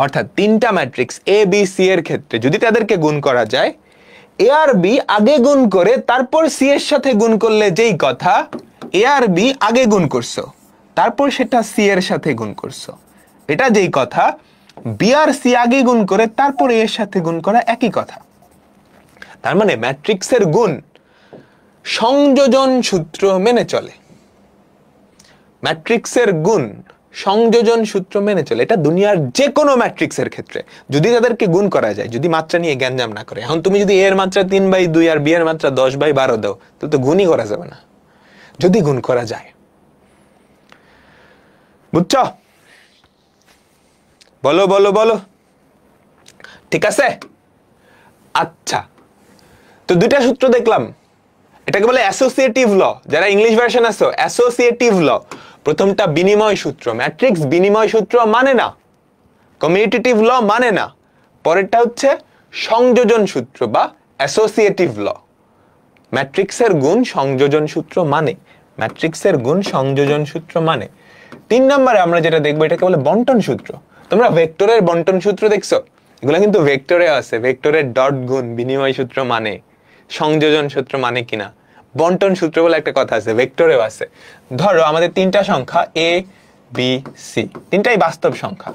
অর্থাৎ তিনটা ম্যাট্রিক্স এ বি সি এর ক্ষেত্রে যদি তাদেরকে গুণ করা যায়, এ আর বি আগে গুণ করে তারপর সি এর সাথে গুণ করলে যেই কথা, এ আর বি আগে গুণ করছো তারপর সেটা সি এর সাথে গুণ করছো, এটা যেই কথা, বি আর সি আগে গুণ করে তারপর এর সাথে গুণ করা একই কথা। তার মানে ম্যাট্রিক্সের গুণ সংযোজন সূত্র মেনে চলে। ম্যাট্রিক্সের গুণ সংযোজন সূত্র মেনে চলে। এটা দুনিয়ার যে কোনো ম্যাট্রিক্সের ক্ষেত্রে যদি তাদেরকে গুণ করা যায়, যদি মাত্রা নিয়ে জ্ঞানজাম না করে। এখন তুমি যদি এর মাত্রা 3/2 আর বি এর মাত্রা 10/12 দাও, তাহলে তো গুণই করা যাবে না, যদি গুণ করা যায়। বুঝছো? বলো বলো বলো। ঠিক আছে, আচ্ছা, তো দুইটা সূত্র দেখলাম, এটাকে বলে অ্যাসোসিয়েটিভ ল। যারা ইংলিশ ভার্সন আছো, অ্যাসোসিয়েটিভ ল। প্রথমটা বিনিময় সূত্র, ম্যাট্রিক্স বিনিময় সূত্র মানে না, কমিউটেটিভ ল মানে না। পরেরটা হচ্ছে সংযোজন সূত্র বা অ্যাসোসিয়েটিভ ল। ম্যাট্রিক্সের গুণ সংযোজন সূত্র মানে, ম্যাট্রিক্সের গুণ সংযোজন সূত্র মানে। 3 নম্বরে আমরা যেটা দেখবো এটাকে বলে বন্টন সূত্র। তোমরা ভেক্টরের বন্টন সূত্র দেখছো? এগুলো কিন্তু ভেক্টরে আছে, ভেক্টরের ডট গুণ বিনিময় সূত্র মানে, সংযোজন সূত্র মানে কিনা। বন্টন সূত্র বলে একটা কথা আছে, ভেক্টরেও আছে। ধরো আমাদের তিনটা সংখ্যা এ বি সি, তিনটাই বাস্তব সংখ্যা।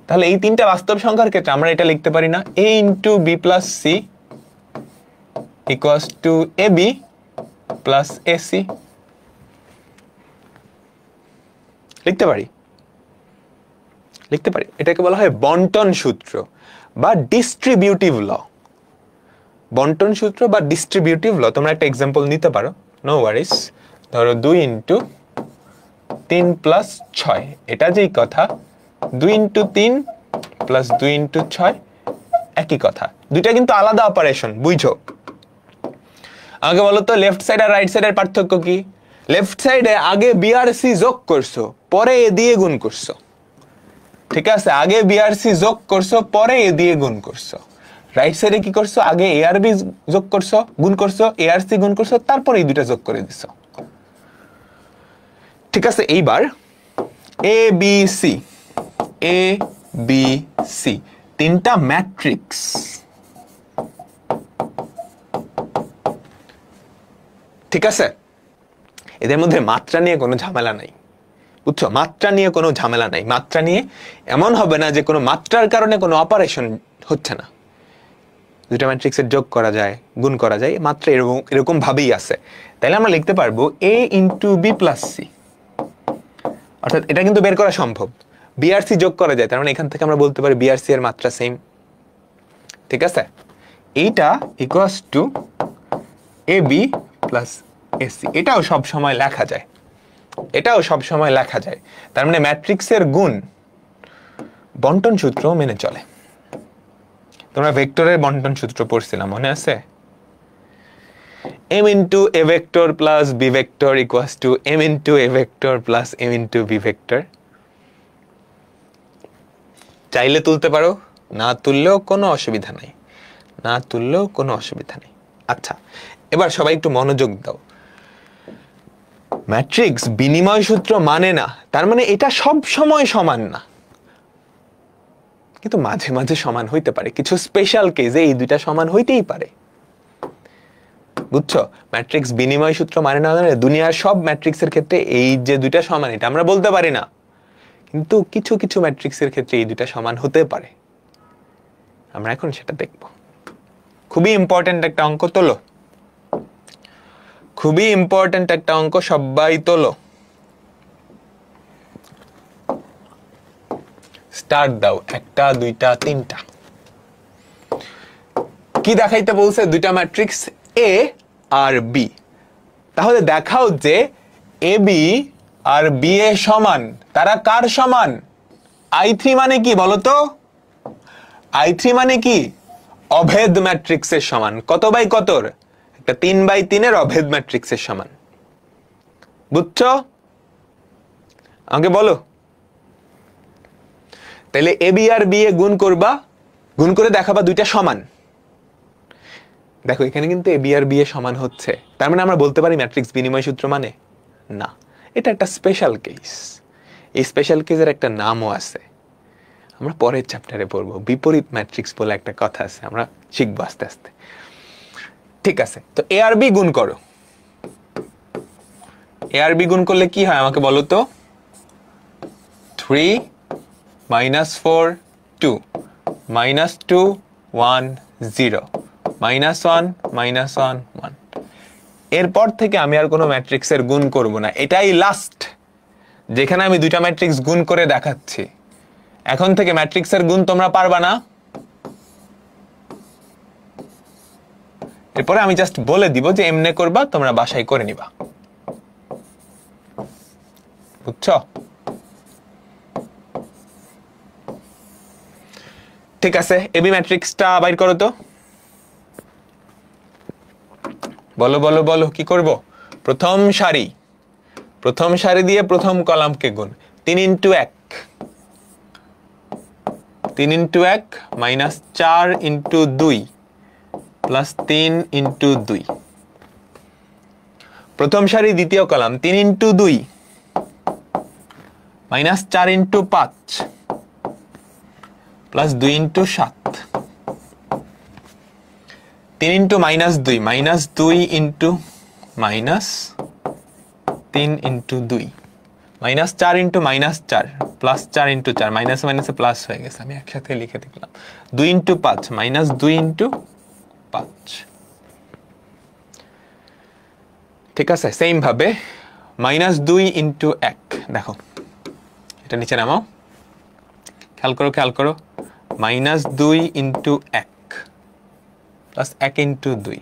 তাহলে এই তিনটা বাস্তব সংখ্যার ক্ষেত্রে আমরা এটা লিখতে পারি না, A into B plus C equals to A B plus A C. লিখতে পারি, লিখতে পারি। এটাকে বলা হয় বন্টন সূত্র বা ডিস্ট্রিবিউটিভ ল। বন্টন সূত্র বা ডিস্ট্রিবিউটিভ ল। তোমরা একটা এক্সাম্পল নিতে পারো, নো ওয়ারিস। ধরো 2 ইন্টু 3 প্লাস 6, এটা যেই কথা, 2 ইন্টু 3 প্লাস 2 ইন্টু 6 একই কথা। দুইটা কিন্তু আলাদা অপারেশন, বুঝছো? আমাকে বলো তো লেফট সাইড আর রাইট সাইডের পার্থক্য কি? লেফট সাইডে আগে বি আর সি যোগ করছো, পরে এ দিয়ে গুণ করছো। ঠিক আছে, আগে বি আর সি যোগ করছো, পরে এ দিয়ে গুণ করছো। রাইট সাইডে কি করছো? আগে এ আর বি যোগ করছো, গুণ করছো, এ আর সি গুণ করছো, তারপরে এই দুটা যোগ করে দিছো। ঠিক আছে, এইবার এ বি সি, এ বি সি তিনটা ম্যাট্রিক্স। ঠিক আছে, এদের মধ্যে মাত্রা নিয়ে কোনো ঝামেলা নাই, বুঝছো? মাত্রা নিয়ে কোনো ঝামেলা নাই। মাত্রা নিয়ে এমন হবে না যে কোনো মাত্রার কারণে কোনো অপারেশন হচ্ছে না। দুটা ম্যাট্রিক্সের যোগ করা যায়, গুণ করা যায়, মাত্রা এরকম ভাবেই আছে। তাহলে আমরা লিখতে পারবো এ ইন্টু বি প্লাস সি। অর্থাৎ এটা কিন্তু বের করা সম্ভব, বি আর সি যোগ করা যায়, তার মানে এখান থেকে আমরা বলতে পারি বি আর সি এর মাত্রা সেম। ঠিক আছে, এইটা equals to A B plus A C. এটাও সব সময় লেখা যায়, এটাও সব সময় লেখা যায়। তার মানে ম্যাট্রিক্সের গুণ বন্টন সূত্র মেনে চলে। তোমরা ভেক্টরের বন্টন সূত্র পড়ছিলাম, মনে আছে? m into a vector plus b vector equals to m into a vector plus m into b vector. চাইলে তুলতে পারো, না তুললেও কোনো অসুবিধা নাই, না তুললেও কোনো অসুবিধা নেই। আচ্ছা, এবার সবাই একটু মনোযোগ দাও। ম্যাট্রিক্স বিনিময় সূত্র মানে না, তার মানে এটা সব সময় সমান না, কিন্তু মাঝে মাঝে সমান হইতে পারে। কিছু স্পেশাল কেসে এই দুইটা সমান হইতেই পারে, বুঝছো? ম্যাট্রিক্স বিনিময় সূত্র মানে না, দুনিয়ার সব ম্যাট্রিক্সের ক্ষেত্রে এই যে দুইটা সমান এটা আমরা বলতে পারি না, কিন্তু কিছু কিছু ম্যাট্রিক্সের ক্ষেত্রে এই দুইটা সমান হতে পারে, আমরা এখন সেটা দেখব। খুবই ইম্পর্টেন্ট একটা অঙ্ক, তোলো, খুবই ইম্পর্টেন্ট একটা অঙ্ক, সবাই তোলো, স্টার্ট দাও, একটা দুইটা তিনটা। কি দেখাইতে বলছে? দুইটা ম্যাট্রিক্স এ আর বি। তাহলে দেখাও যে এ বি আর বি এ সমান। তারা কার সমান? I3 মানে কি বলতো? I3 মানে কি? অভেদ ম্যাট্রিক্সের সমান। কত বাই কতর? একটা 3x3 এর অভেদ ম্যাট্রিক্সের সমান। বুঝছো? আমাকে বলো। তাহলে এ বি আর বি এ গুণ করবা, গুণ করে দেখাবা দুইটা সমান। দেখো এখানে কিন্তু এ বি আর বি এ সমান হচ্ছে, তার মানে আমরা বলতে পারি ম্যাট্রিক্স বিনিময় সূত্র মানে না। এটা একটা স্পেশাল কেস। এই স্পেশাল কেসের একটা নামও আছে, আমরা পরের চ্যাপ্টারে পড়বো। বিপরীত ম্যাট্রিক্স বলে একটা কথা আছে, আমরা শিখবো আস্তে আস্তে। ঠিক আছে, তো এ আর বি গুণ করো। এ আর বি গুণ করলে কি হয় আমাকে বলো তো? 3 -4 2 -2 1 0 -1 -1 1। এরপর থেকে আমি আর কোনো ম্যাট্রিক্সের গুণ করব না, এটাই লাস্ট যেখানে আমি দুইটা ম্যাট্রিক্স গুণ করে দেখাচ্ছি। এখন থেকে ম্যাট্রিক্সের গুণ তোমরা পারবা না। এরপরে আমি জাস্ট বলে দিব যে এমনে করবা, তোমরা বাসায় করে নিবা। বুঝছো? ঠিক আছে, এবি ম্যাট্রিক্সটা বাইর করো তো। বলো বলো বলো, কি করব? প্রথম সারি, প্রথম সারি দিয়ে প্রথম কলামকে গুণ। 3 × 1 3 × 1 -4 × 2 +3 × 2। প্রথম সারি দ্বিতীয় কলাম 3 × 2 -4 × 5 +2 × 7। 3 × -2 -2 × -3 × 2 -4 × -4 +4 × 4, মাইনাস মাইনাসে প্লাস হয়ে গেছে, আমি একসাথে লিখে দিলাম। 2 × 5 -2 × 5। ঠিক আছে, সেম ভাবে -2 × 1। দেখো এটা নিচে নামাও, খেয়াল করো খেয়াল করো। -2 × 1 +1 × 2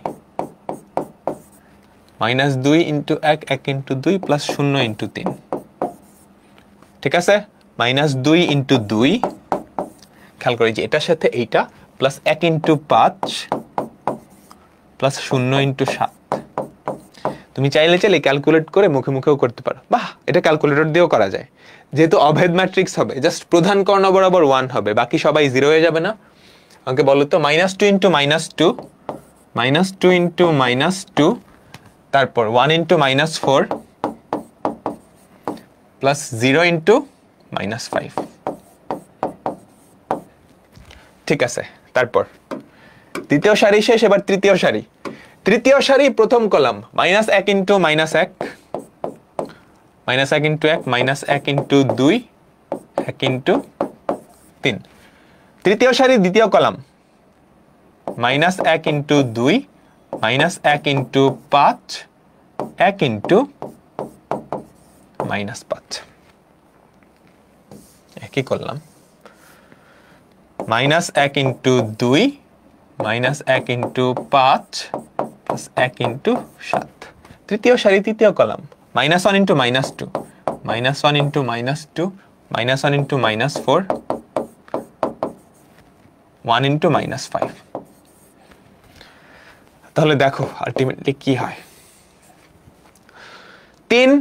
-2 × 1 1 × 2 +0 × 3। ঠিক আছে, -2 × 2, খেয়াল করে যে এটার সাথে এইটা, +1 × 5 +0 × 7। তুমি চাইলে চাইলে ক্যালকুলেট করে মুখে মুখেও করতে পারো। বাহ, এটা ক্যালকুলেটর দিয়েও করা যায়। যেহেতু অভেদ ম্যাট্রিক্স হবে, জাস্ট প্রধান কর্ণ বরাবর 1 হবে, বাকি সবাই 0 হয়ে যাবে না? আমাকে বলো তো, -2 × -2 -2 × -2, তারপর 1 × -4 +0 × -5। ঠিক আছে, তারপর দ্বিতীয় সারি শেষ, এবার তৃতীয় সারি। তৃতীয় সারি প্রথম কলাম -1 × -1 -1 × 1 × 2 1 × 3। তৃতীয় সারি দ্বিতীয় কলাম -1 × 2 -1 × 5 1 × -5। একই করলাম, -1 × 2 -1 × 5 +1 × 7। তৃতীয় সারি তৃতীয় কলাম -1 × -2 -1 × -2 -1 × -4 1 × -5। তাহলে দেখো আলটিমেটলি কি হয়। 3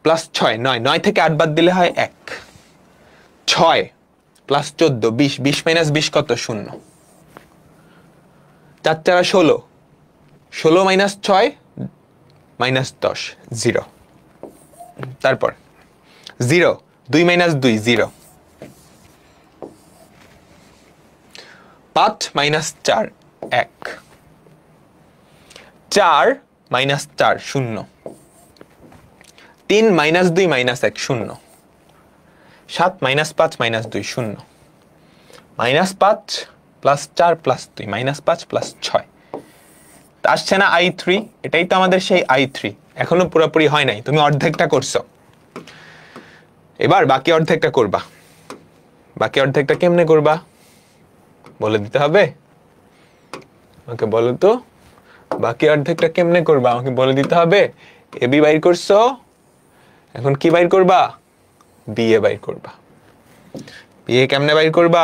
+ 6 9, 9 থেকে 8 বাদ দিলে হয় 1। 6 + 14 20, 20 - 20 কত? 0। 4 4 16, 16 - 6 -10 0। তারপর 0 2 - 2 0। 5 - 4 1। 4 - 4 0। 3 - 2 - 1 0। 7 - 5 - 2 0, -5 + 4 + 2 -5 + 6 আসছে না i3? এটাই তো আমাদের সেই i3। এখনো পুরোপুরি হয় নাই, তুমি অর্ধেকটা করছো, এবার বাকি অর্ধেকটা করবা। বাকি অর্ধেকটা কেমনে করবা বলে দিতে হবে আমাকে, বলো তো বাকি অর্ধেকটা কেমনে করবা আমাকে বলে দিতে হবে। ab বাইর করছো, এখন কি বাইর করবা? ba বাইর করবা। ba কেমনে বাইর করবা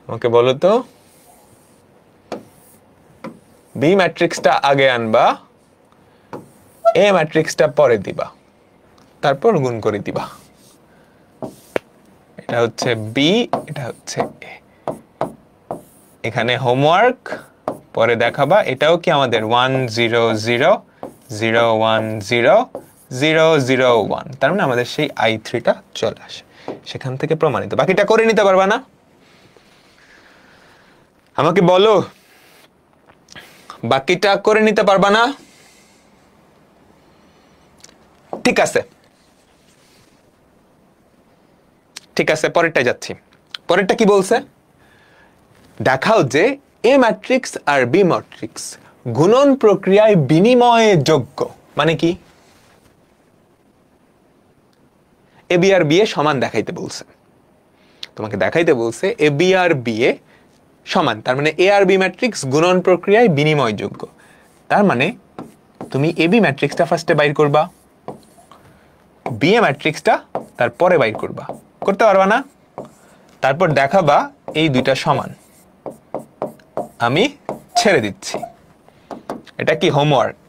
আমাকে বলো তো। b ম্যাট্রিক্সটা আগে আনবা, a ম্যাট্রিক্সটা পরে দিবা, তারপর গুণ করে দিবা। এটা হচ্ছে b, এটা হচ্ছে a। এখানে হোমওয়ার্ক পরে দেখাবা। এটাও কি আমাদের 1 0 0 0 1 0 0 0 1, তার মানে আমাদের সেই i3টা চলে আসে, সেখান থেকে প্রমাণিত। বাকিটা করে নিতে পারবা না আমাকে বলো, বাকিটা করে নিতে পারবা না? ঠিক আছে, ঠিক আছে, পরেরটা যাচ্ছি। পরেরটা কি বলছে? দেখাও যে এ ম্যাট্রিক্স আর বি ম্যাট্রিক্স গুণন প্রক্রিয়ায় বিনিময়ে যোগ্য। মানে কি? এ বি আর বি এ সমান দেখাইতে বলছে, তোমাকে দেখাইতে বলছে এ বি আর বি এ সমান, তার মানে এ আর বি ম্যাট্রিক্স গুণন প্রক্রিয়ায় বিনিময় যোগ্য। তার মানে তুমি এ বি ম্যাট্রিক্সটা ফার্স্টে বাইর করবা, বি এ ম্যাট্রিক্সটা তারপরে বাইর করবা। করতে পারবা না? তারপর দেখাবা এই দুইটা সমান। আমি ছেড়ে দিচ্ছি, এটা কি হোমওয়ার্ক।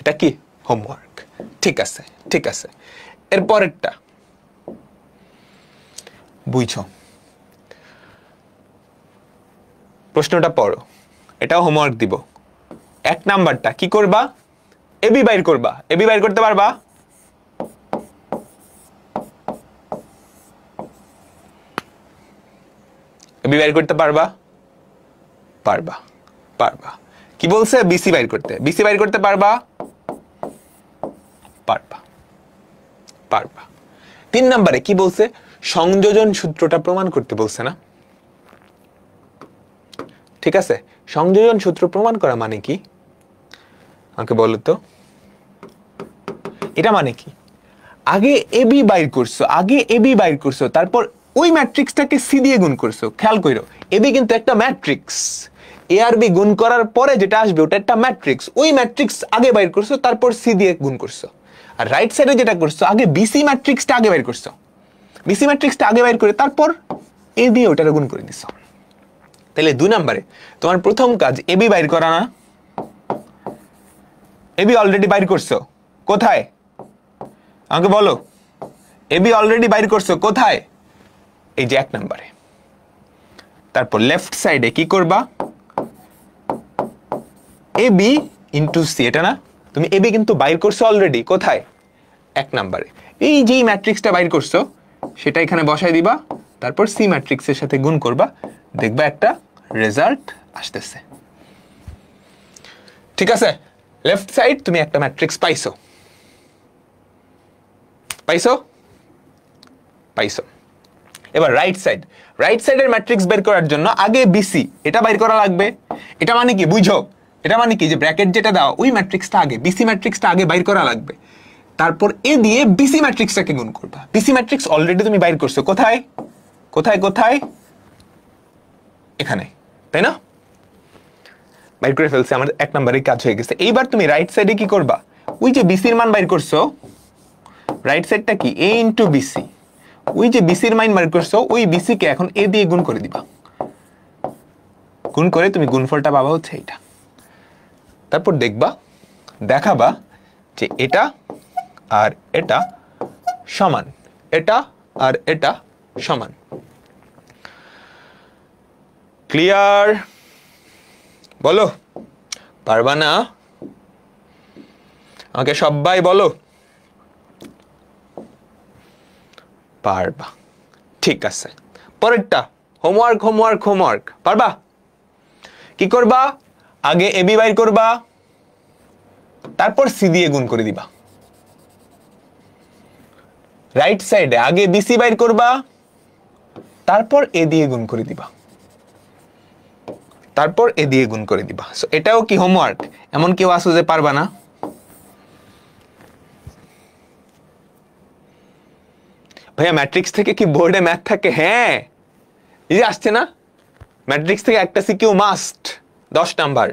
এটা কি হোমওয়ার্ক। ঠিক আছে, ঠিক আছে। এর পরেরটা বুঝছো? প্রশ্নটা পড়ো, এটাও হোমওয়ার্ক দিব। 1 নাম্বারটা কি করবা? এবি বাইর করবা। এবি বাইর করতে পারবা? এবি বাইর করতে পারবা? পারবা, পারবা। কি বলছে? বিসি বাইর করতে। বিসি বাইর করতে পারবা? পারবা, পারবা। 3 নম্বরে কি বলছে? সংযোজন সূত্রটা প্রমাণ করতে বলছে না? ঠিক আছে, সংযোজন সূত্র প্রমাণ করা মানে কি আমাকে বলো তো। এটা মানে কি? আগে এবি বাইর করছো, আগে এবি বাইর করছো, তারপর ওই ম্যাট্রিক্সটাকে সি দিয়ে গুণ করছো। খেয়াল করো, এবি কিন্তু একটা ম্যাট্রিক্স, এ আর বি গুণ করার পরে যেটা আসবে ওটা একটা ম্যাট্রিক্স। ওই ম্যাট্রিক্স আগে বাইর করছো, তারপর সি দিয়ে গুণ করছো। আর রাইট সাইডে যেটা করছো, আগে বিসি ম্যাট্রিক্সটা আগে বাইর করছো, বিসি ম্যাট্রিক্সটা আগে বাইর করে তারপর এ দিয়ে ওটারে গুণ করে দিছো। তাহলে 2 নম্বরে তোমার প্রথম কাজ এবি বাইর করা না? এবি অলরেডি বাইর করছো, কোথায় আমাকে বলো। এবি অলরেডি বাইর করছো, কোথায়? এই যে 1 নম্বরে। তারপর লেফট সাইডে কি করবা? এবি ইন্টু সি, এটা না? তুমি এবি কিন্তু বাইর করছো অলরেডি, কোথায়? 1 নম্বরে। এই যে ম্যাট্রিক্সটা বাইর করছো সেটা এখানে বসাই দিবা, তারপর সি ম্যাট্রিক্সের সাথে গুণ করবা, দেখবা একটা রেজাল্ট আসতেছে। ঠিক আছে, লেফট সাইড তুমি একটা ম্যাট্রিক্স পাইছো, পাইছো, পাইছো। এবার রাইট সাইড, রাইট সাইডের ম্যাট্রিক্স বের করার জন্য আগে বিসি এটা বাইর করা লাগবে। এটা মানে কি বুঝো? এটা মানে কি যে ব্র্যাকেট যেটা দাও ওই ম্যাট্রিক্সটা আগে, বিসি ম্যাট্রিক্সটা আগে বাইর করা লাগবে, তারপর এ দিয়ে বিসি ম্যাট্রিক্সটাকে গুণ করবা। বিসি ম্যাট্রিক্স অলরেডি তুমি বাইর করছো, কোথায় কোথায় কোথায়? এখানে, তাই না? বাইর করে ফেলছে, আমাদের 1 নম্বরের কাজ হয়ে গেছে। এইবার তুমি রাইট সাইডে কি করবা? ওই যে বিসির মান বাইর করছো, রাইট সাইডটা কি এ ইন্টু বিসি, ওই যে বিসির মান বাইর করছো ওই বিসি কে এখন এ দিয়ে গুণ করে দিবা। গুণ করে তুমি গুণফলটা পাবা হচ্ছে এটা। তারপর দেখবা, দেখাবা যে এটা আর এটা সমান, এটা আর এটা সমান। ক্লিয়ার? বলো, পারবা না? আমাকে সবাই বলো পারবা। ঠিক আছে, পরেরটা হোমওয়ার্ক, হোমওয়ার্ক, হোমওয়ার্ক। পারবা? কি করবা? আগে এবি বাইর করবা, তারপর সি দিয়ে গুণ করে দিবা। রাইট সাইডে আগে বিসি বাইর করবা, তারপর এ দিয়ে গুণ করে দিবা, তারপর এ দিয়ে গুণ করে দিবা। সো এটাও কি হোমওয়ার্ক? এমন কেউ আসো যে পারবা না? ভাইয়া ম্যাট্রিক্স থেকে কি বোর্ডে ম্যাথ থাকে? হ্যাঁ, এই যে আসছে না, ম্যাট্রিক্স থেকে একটা সিকিউ মাস্ট, 10 নাম্বার।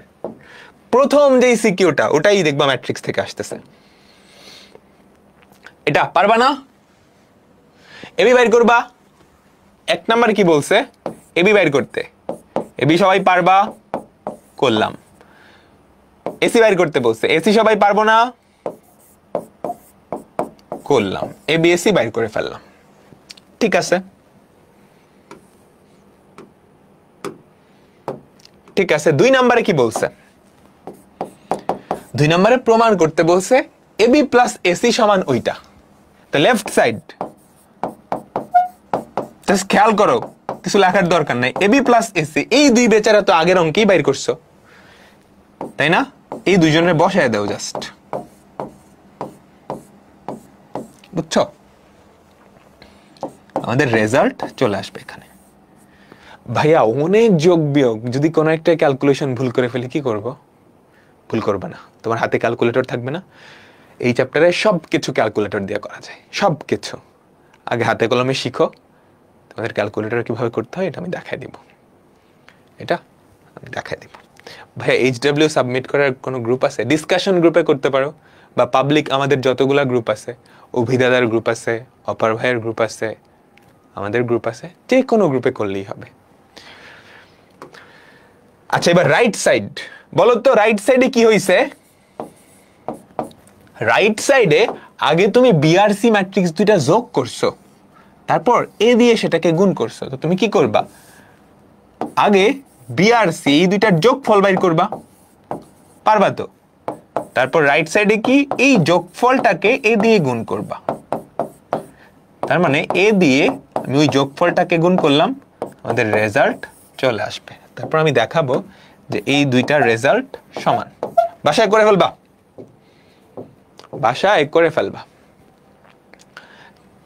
প্রথম যেই সিকিউটা ওটাই দেখবা ম্যাট্রিক্স থেকে আসতেছে। এটা পারবা না? এবি বাইর করবা। 1 নাম্বার কি বলছে? এবি বাইর করতে। এবি সবাই পারবা, করলাম। এসি বাইর করতে বলছে, এসি সবাই পারবো না, করলাম। এবি এসি বাইর করে ফেললাম। ঠিক আছে, ঠিক আছে। 2 নাম্বারে কি বলছে? 2 নাম্বারে প্রমাণ করতে বলছে এবি প্লাস এসি সমান ওইটা। তো লেফট সাইড জাস্ট খেয়াল করো, কিছু লেখার দরকার নাই। এবি প্লাস এসি, এই দুই বেচারা তো আগের অঙ্কেই বাইর করছো, তাই না? এই দুইজনের বসায় দাও জাস্ট, বুঝছো? আমাদের রেজাল্ট চলে আসবে এখানে। ভাইয়া অনেক যোগ বিয়োগ, যদি কোনো একটা ক্যালকুলেশন ভুল করে ফেলি কি করব? ভুল করবে না, তোমার হাতে ক্যালকুলেটর থাকবে না? এই চ্যাপ্টারে সবকিছু ক্যালকুলেটর দিয়ে করা যায়, সবকিছু। আগে হাতে কলমে শিখো, তোমাদের ক্যালকুলেটর কিভাবে করতে হয় এটা আমি দেখাই দিব, এটা আমি দেখাই দিব। ভাইয়া এইচডব্লিউ সাবমিট করার কোনো গ্রুপ আছে? ডিসকাশন গ্রুপে করতে পারো, বা পাবলিক আমাদের যতগুলা গ্রুপ আছে, অভিদাদার গ্রুপ আছে, অপার ভাইয়ের গ্রুপ আছে, আমাদের গ্রুপ আছে, যে কোনো গ্রুপে করলেই হবে। আচ্ছা, এবার রাইট সাইড বলো তো, রাইট সাইডে কি হইছে? রাইট সাইডে আগে তুমি বিআরসি ম্যাট্রিক্স দুইটা যোগ করছো, তারপর এ দিয়ে সেটাকে গুণ করছো। তো তুমি কি করবা? আগে বিআরসি এই দুইটার যোগফল বাইর করবা, পারবা তো? তারপর রাইট সাইডে কি এই যোগফলটাকে এ দিয়ে গুণ করবা। তার মানে এ দিয়ে আমি ওই যোগফলটাকে গুণ করলাম, আমাদের রেজাল্ট চলে আসবে। তারপর আমি দেখাবো যে এই দুইটার রেজাল্ট সমান। বাসায় করে ফেলবা, বাসায় করে ফেলবা।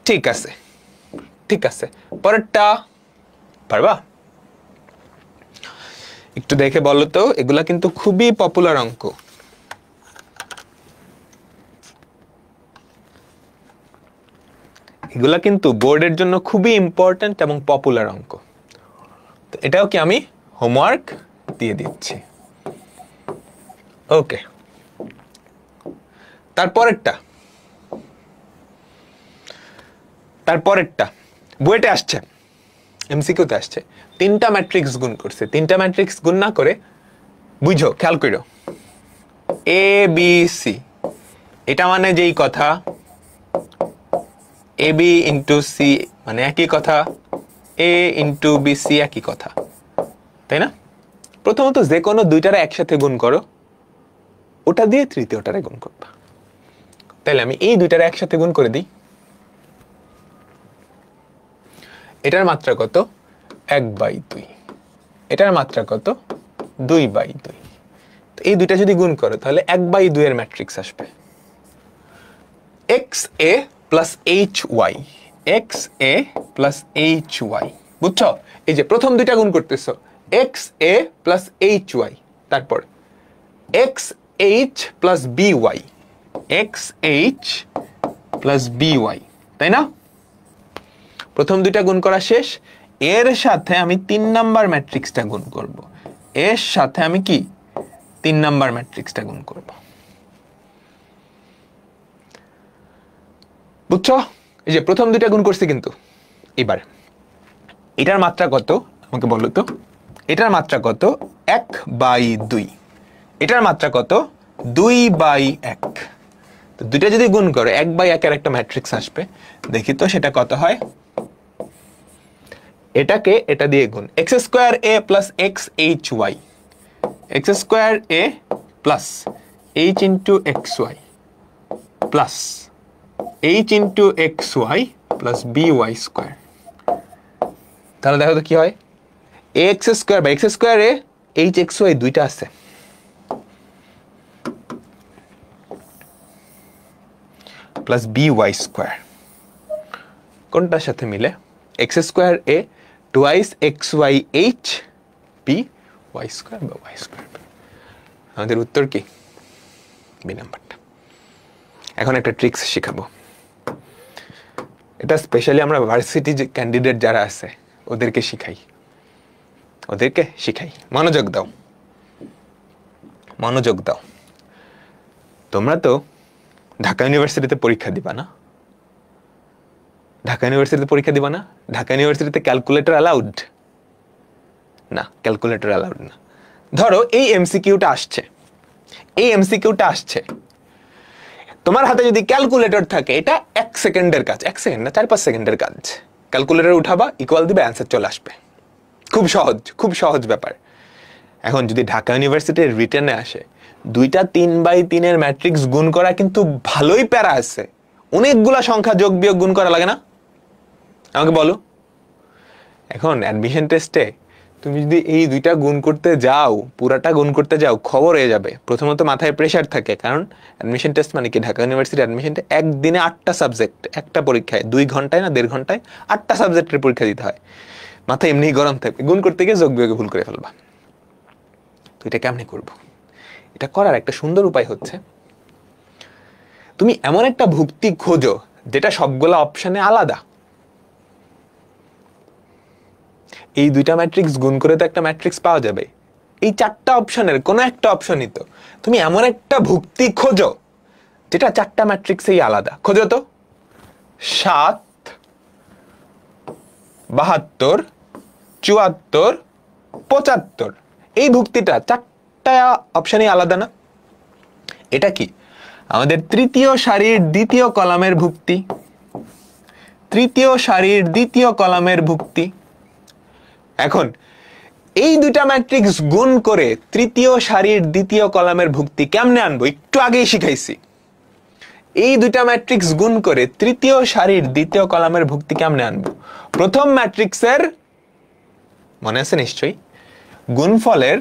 ঠিক আছে, ঠিক আছে। পরেরটা পারবা? একটু দেখে বলো তো, এগুলা কিন্তু খুবই পপুলার অঙ্ক। এগুলা কিন্তু বোর্ডের জন্য খুবই ইম্পর্টেন্ট এবং পপুলার অঙ্ক। তো এটাও কি আমি হোমওয়ার্ক দিয়ে দিচ্ছি। ওকে, তারপরেরটা বুয়েটে আসছে, এমসিকিউতে আসছে। 3টা ম্যাট্রিক্স গুণ করছে। 3টা ম্যাট্রিক্স গুণ না করে, বুঝো, খেয়াল করো, এ বি সি, এটা মানে যেই কথা এ বি ইন্টু সি মানে একই কথা, এ ইন্টু বি সি একই কথা, তাই না? প্রথমত যে কোনো দুইটারে একসাথে গুণ করো, ওটা দিয়ে তৃতীয়টারে গুণ করবা। তাহলে আমি এই দুইটারে একসাথে গুণ করে দিই। এটার মাত্রা কত? 1/2। এটার মাত্রা কত? 2/2। তো এই দুইটা যদি গুণ করো তাহলে 1/2 এর ম্যাট্রিক্স আসবে। XA plus HY, XA plus HY, বুঝছো? এই যে প্রথম দুইটা গুণ করতেছো, XA প্লাস HY, তারপর XH plus BY, XH plus BY, তাই না? প্রথম দুইটা গুণ করা শেষ। এর সাথে আমি 3 নাম্বার ম্যাট্রিক্সটা গুণ করব। এর সাথে আমি কি 3 নাম্বার ম্যাট্রিক্সটা গুণ করব, বুঝছো? এই যে প্রথম দুইটা গুণ করছি কিন্তু। এবার এটার মাত্রা কত আমাকে বলো তো? এটার মাত্রা কত? 1/2। এটার মাত্রা কত? 2/1। তো দুইটা যদি গুণ করো 1/1 এর একটা ম্যাট্রিক্স আসবে। দেখি তো সেটা কত হয়। এটাকে এটা দিয়ে গুণ, x² a plus xhy, x² a plus h into xy plus h into xy plus by²। তাহলে দেখো তো কি হয়। ax² বা x² a hxy দুইটা আছে, প্লাস বি ওয়াই স্কোয়ার কোনটার সাথে মিলে X square A twice X Y H B Y square বা ওয়াই স্কোয়ার। আমাদের উত্তর কি? বি নাম্বারটা। এখন একটা ট্রিক্স শিখাবো, এটা স্পেশালি আমরা ভার্সিটি যে ক্যান্ডিডেট যারা আছে ওদেরকে শিখাই। মনোযোগ দাও। তোমরা তো ঢাকা ইউনিভার্সিটিতে পরীক্ষা দিবা না? ঢাকা ইউনিভার্সিটিতে ক্যালকুলেটর অ্যালাউড না, ক্যালকুলেটর অ্যালাউড না। ধরো এই এমসিকিউটা আসছে, তোমার হাতে যদি ক্যালকুলেটর থাকে, এটা 1 সেকেন্ডের কাজ, 1 সেকেন্ড না 4-5 সেকেন্ডের কাজ। ক্যালকুলেটর উঠাবা, ইকুয়াল দিবে, অ্যান্সার চলে আসবে। খুব সহজ ব্যাপার। এখন যদি ঢাকা ইউনিভার্সিটির রিটেনে আসে 2টা 3x3 ম্যাট্রিক্স গুণ করা, কিন্তু ভালোই প্যারা আছে, অনেকগুলা সংখ্যা যোগ বিয়োগ গুণ করা লাগে না? আমাকে বলো। এখন অ্যাডমিশন টেস্টে তুমি যদি এই 2টা গুণ করতে যাও, পুরাটা গুণ করতে যাও, খবর হয়ে যাবে। প্রথমত মাথায় প্রেশার থাকে, কারণ অ্যাডমিশন টেস্ট মানে কি, ঢাকা ইউনিভার্সিটি অ্যাডমিশনটা একদিনে 8টা সাবজেক্ট, একটা পরীক্ষায় 2 ঘন্টায় না 1.5 ঘন্টায় 8টা সাবজেক্টের পরীক্ষা দিতে হয়। মাথা এমনি গরম থাকবে, গুণ করতে গিয়ে যোগ বিয়োগে ভুল করে ফেলবা। তো এটা কেমনে করবো? এটা করার একটা সুন্দর উপায় হচ্ছে, তুমি এমন একটা ভুক্তি খোঁজো যেটা সবগুলা অপশনে আলাদা। এই 2টা ম্যাট্রিক্স গুণ করে তো একটা ম্যাট্রিক্স পাওয়া যাবে। এই 4টা অপশনের কোনো একটা অপশনই তো তুমি এমন একটা ভুক্তি খোঁজো যেটা 4টা ম্যাট্রিক্সেই আলাদা। খোঁজো তো 7, 72, 74, 75। এই ভুক্তিটা 4টা অপশনই আলাদা না? এটা কি আমাদের তৃতীয় সারির দ্বিতীয় কলামের ভুক্তি। এখন এই 2টা ম্যাট্রিক্স গুণ করে তৃতীয় সারির দ্বিতীয় কলামের ভুক্তি কেমনে আনবো একটু আগেই শিখাইছি। এই 2টা ম্যাট্রিক্স গুণ করে তৃতীয় সারির দ্বিতীয় কলামের ভুক্তি কেমনে আনবো? প্রথম ম্যাট্রিক্সের, মনে আছে নিশ্চয়ই, গুণফলের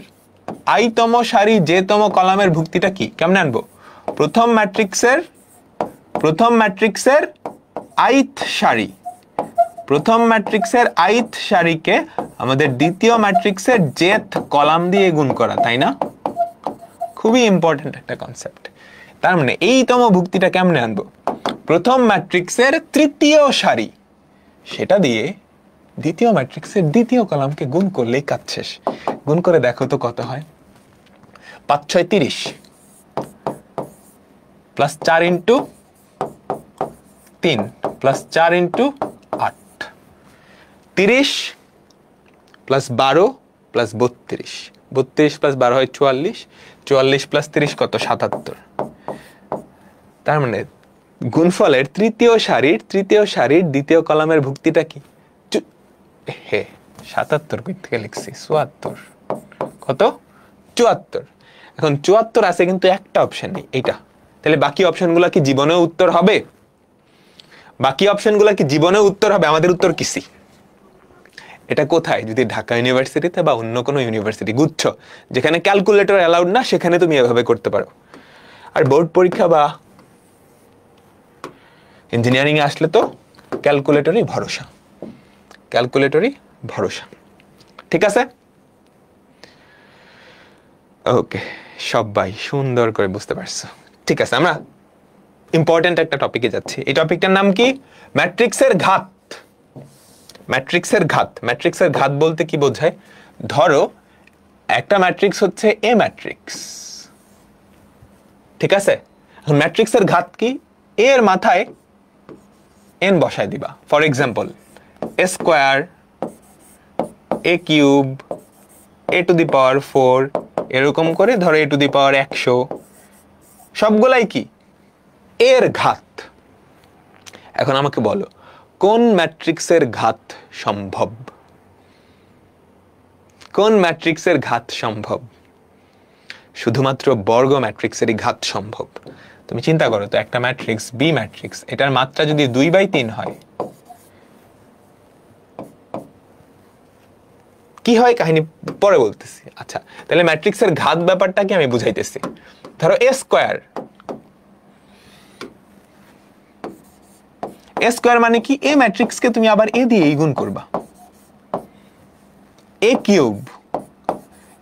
i-তম সারি j-তম কলামের ভুক্তিটা কি কেমনে আনবো? প্রথম ম্যাট্রিক্সের ith সারিকে আমাদের দ্বিতীয় ম্যাট্রিক্সের jth কলাম দিয়ে গুণ করা, তাই না? খুবই ইম্পর্টেন্ট একটা কনসেপ্ট। তার মানে এইতম ভুক্তিটা কেমনে আনবো? প্রথম ম্যাট্রিক্সের তৃতীয় সারি, সেটা দিয়ে দ্বিতীয় ম্যাট্রিক্সের দ্বিতীয় কলামকে গুণ করলেই কাজ শেষ। গুণ করে দেখো তো কত হয়। 5 6 30 plus 4 into 3 plus 4 into 8, 30 plus 12 plus 32, 32 plus 12 হয় 44, 44 প্লাস 30 কত? 77। তার মানে গুণফলের তৃতীয় সারির দ্বিতীয় কলামের ভুক্তিটা কি? 77 কই থেকে লিখছি 74। কত? 74। এখন 74 আছে কিন্তু একটা অপশন নেই, এইটা। তাহলে বাকি অপশনগুলো কি জীবনেও উত্তর হবে? আমাদের উত্তর কি সি। এটা কোথায়? যদি ঢাকা ইউনিভার্সিটিতে বা অন্য কোনো ইউনিভার্সিটি গুচ্ছ যেখানে ক্যালকুলেটর অ্যালাউড না, সেখানে তুমি এভাবে করতে পারো। আর বোর্ড পরীক্ষা বা ইঞ্জিনিয়ারিং এ আসলে তো ক্যালকুলেটরই ভরসা। ঠিক আছে? ওকে, সবাই সুন্দর করে বুঝতে পারছো। ঠিক আছে, আমরা ইম্পর্টেন্ট একটা টপিকে যাচ্ছি। এই টপিকটার নাম কি? ম্যাট্রিক্সের ঘাত বলতে কি বোঝায়? ধরো একটা ম্যাট্রিক্স হচ্ছে এ ম্যাট্রিক্স, ঠিক আছে? এখন ম্যাট্রিক্সের ঘাত কি? এর মাথায় n বসায় দিবা। For example a square, a cube, a to the power 4, এরকম করে ধরো a টু দি পাওয়ার 100, সবগুলাই কি? এর ঘাত। এখন আমাকে বলো কোন ম্যাট্রিক্সের ঘাত সম্ভব? শুধুমাত্র বর্গ ম্যাট্রিক্সেরই ঘাত সম্ভব। তুমি চিন্তা করো তো, একটা ম্যাট্রিক্স বি ম্যাট্রিক্স, এটার মাত্রা যদি 2/3 হয়, কি হয় কাহিনী পরে বলতেছি। আচ্ছা, তাহলে ম্যাট্রিক্সের ঘাত ব্যাপারটা কি আমি বুঝাইতেছি। ধরো a স্কয়ার, এ স্কয়ার মানে কি এ ম্যাট্রিক্সকে তুমি আবার এ দিয়ে গুণ করবা এ কিউব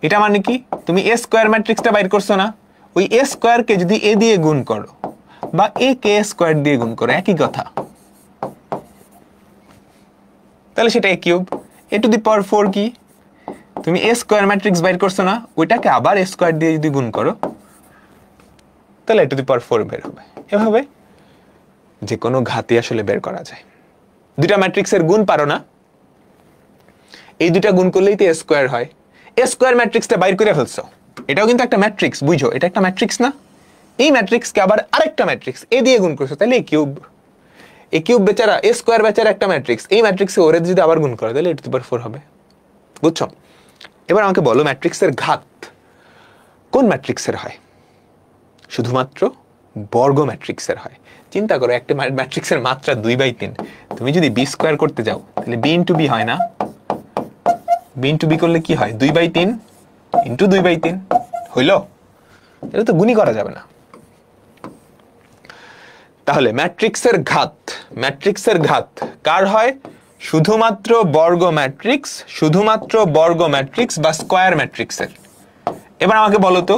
এটা মানে কি তুমি এ স্কয়ার ম্যাট্রিক্সটা বাইর করছো না ওই এ স্কয়ারকে যদি এ দিয়ে গুণ করো বা এ কে স্কয়ার দিয়ে গুণ করো একই কথা তাহলে সেটা এ cube A two the power 4 কি তুমি এ স্কয়ার ম্যাট্রিক্স বাইর করছো না ওইটাকে আবার এ স্কয়ার দিয়ে যদি গুণ করো তাহলে এ টু দি পাওয়ার 4 বের হবে এভাবে যে কোনো ঘাতই আসলে বের করা যায় দুইটা ম্যাট্রিক্সের গুণ পারো না এই দুইটা গুণ করলেই তো এ স্কয়ার হয় এ স্কয়ার ম্যাট্রিক্সটা বাইর করে ফেলছো এটাও কিন্তু একটা ম্যাট্রিক্স বুঝো এটা একটা ম্যাট্রিক্স না এই ম্যাট্রিক্সকে আবার আরেকটা ম্যাট্রিক্স এ দিয়ে গুণ করছো তাহলে এ কিউব বেচারা এ স্কয়ার বেচারা একটা ম্যাট্রিক্স এই ম্যাট্রিক্সে ওরে যদি আবার গুণ করো তাহলে এ টু দি পাওয়ার 4 হবে বুঝছো এবার আমাকে বলো ম্যাট্রিক্সের ঘাত কোন ম্যাট্রিক্সের হয় শুধুমাত্র বর্গ ম্যাট্রিক্সের হয় চিন্তা করো একটা ম্যাট্রিক্সের মাত্রা 2/3 তুমি যদি বি স্কয়ার করতে যাও তাহলে বি ইনটু বি হয় না বি ইনটু বি করলে কি হয় 2/3 ইনটু 2/3 হইলো এটা তো গুণই করা যাবে না তাহলে ম্যাট্রিক্সের ঘাত কার হয় শুধুমাত্র বর্গ ম্যাট্রিক্স বা স্কয়ার ম্যাট্রিক্সের এবার আমাকে বলো তো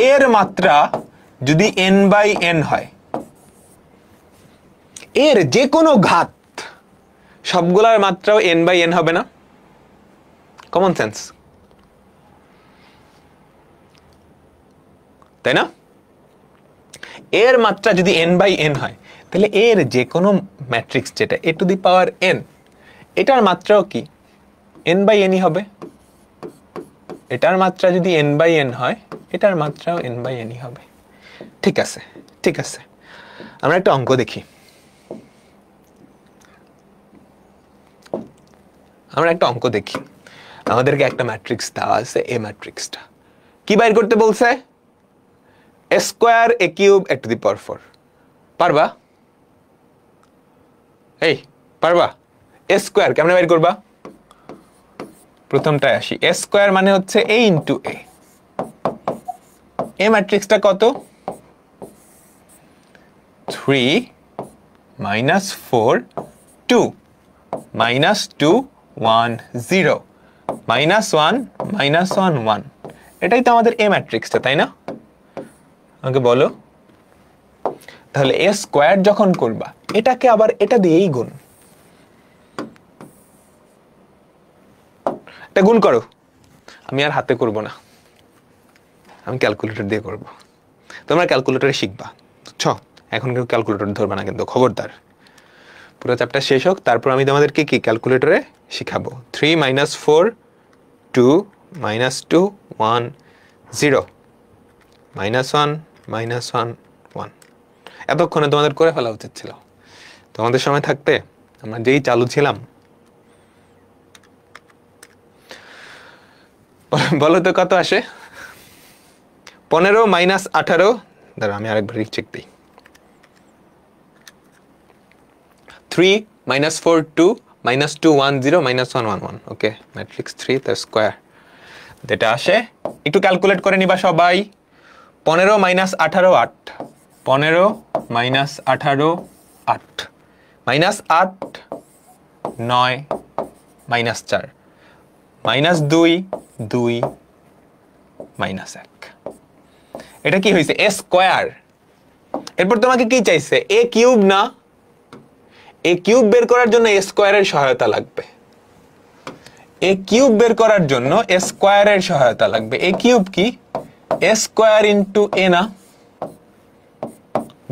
এর মাত্রা যদি n/n হয় এর যে কোনো ঘাত সবগুলার মাত্রাও n/n হবে না কমন সেন্স তাই না এর মাত্রা যদি n/n হয় তাহলে এর যে কোনো ম্যাট্রিক্স যেটা a to the power n এটার মাত্রাও কি n/n ই হবে এটার মাত্রা যদি n/n হয় এটার মাত্রাও n/n ই হবে ঠিক আছে আমরা একটা অঙ্ক দেখি আমাদেরকে একটা ম্যাট্রিক্স দেওয়া আছে এই ম্যাট্রিক্সটা কি বাইর করতে বলছে a square a cube a to the power 4 পারবা a square কেমনে বাইর করবা প্রথমটায় আসি a square মানে হচ্ছে a into a এই ম্যাট্রিক্সটা কত 3 -4 2 -2 1 0 -1 -1 1 এটাই তো আমাদের a ম্যাট্রিক্সটা তাই না আমাকে বলো তাহলে a স্কয়ার যখন করবা এটাকে আবার এটা দিয়েই গুণ এটা গুণ করো আমি আর হাতে করব না আমি ক্যালকুলেটর দিয়ে করব তোমরা ক্যালকুলেটরে শিখবা বুঝছো এখন কেউ ক্যালকুলেটর ধরবা না কিন্তু খবরদার পুরো চ্যাপ্টার শেষ হোক তারপর আমি তোমাদেরকে কি ক্যালকুলেটরে শিখাবো 3 -4 2 -2 1 0 -1 -1 1 এতক্ষণে তোমাদের করে ফেলা উচিত ছিল তোমাদের সময় থাকতে আমরা যেই চালু ছিলাম বলো তো কত আসে 15 - 18 দাঁড়া আমি আরেকবার চেক দিই 3 -4 2 -2 1 0 -1 1 1 ওকে ম্যাট্রিক্স 3 তার স্কয়ার যেটা আসে একটু ক্যালকুলেট করে নিবা সবাই 15 - 18 8 15 - 18 8 -8 9 -4 -2 2 -1 এটা কি হইছে a স্কয়ার এরপর তোমাকে কি চাইছে a কিউব না a কিউব বের করার জন্য a স্কয়ারের সহায়তা লাগবে a কিউব বের করার জন্য a স্কয়ারের সহায়তা লাগবে a কিউব কি a স্কয়ার ইনটু a না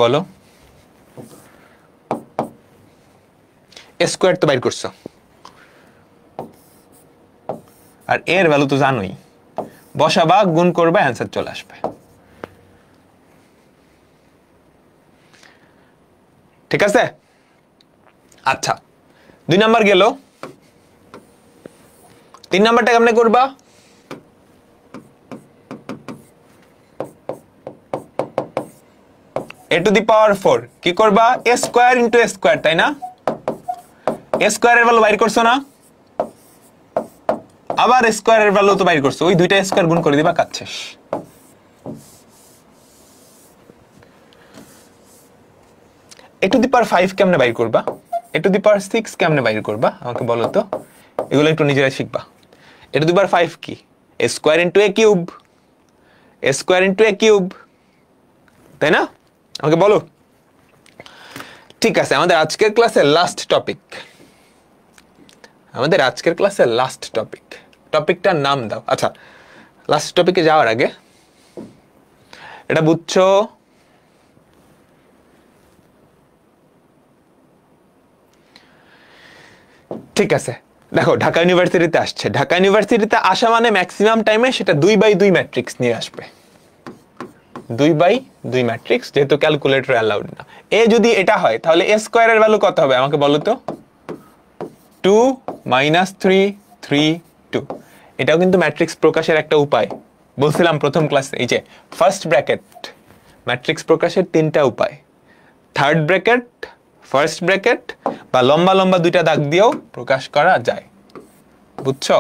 বলো a স্কয়ার তো বাইর করছো আর এর ভ্যালু তো জানোই বসাবা গুণ করবা অ্যানসার চলে আসবে ঠিক আছে আচ্ছা 2 নাম্বার গেল 3 নাম্বারটা কেমনে করবা a to the power 4 কি করবা a square into a square তাই না a স্কয়ারের ভ্যালু বাইর করছো না আবার a স্কয়ারের ভ্যালু তো বাইর করছো ওই দুইটা স্কয়ার গুণ করে দিবা কাজ শেষ a টু দি পাওয়ার 5 কেমনে বাইর করবা, a টু দি পাওয়ার 6 কেমনে বাইর করবা আমাকে বলো তো, এগুলো একটু নিজেরাই শিখবা। a টু দি পাওয়ার 5 কি, a square into a cube, a square into a cube, তাই না? আমাকে বলো। ঠিক আছে, আমাদের আজকের ক্লাসের লাস্ট টপিক, আমাদের আজকের ক্লাসের লাস্ট টপিক, টপিকটার নাম দাও। আচ্ছা, লাস্ট টপিকে যাওয়ার আগে এটা বুঝছো, ঠিক আছে, দেখো ঢাকা ইউনিভার্সিটিতে আসছে, ঢাকা ইউনিভার্সিটিতে আসা মানে ম্যাক্সিমাম টাইমে সেটা 2/2 ম্যাট্রিক্স নিয়ে আসবে, 2/2 ম্যাট্রিক্স, যেহেতু ক্যালকুলেটর অ্যালাউড না। এ যদি এটা হয় তাহলে a স্কয়ারের ভ্যালু কত হবে আমাকে বলো তো, 2 - 3 3 2। এটাও কিন্তু ম্যাট্রিক্স প্রকাশের একটা উপায়, বলছিলাম প্রথম ক্লাসে, এই যে ফার্স্ট ব্র্যাকেট, ম্যাট্রিক্স প্রকাশের 3টা উপায়, থার্ড ব্র্যাকেট, ফার্স্ট ব্র্যাকেট, বা লম্বা লম্বা 2টা দাগ দিয়েও প্রকাশ করা যায়, বুঝছো?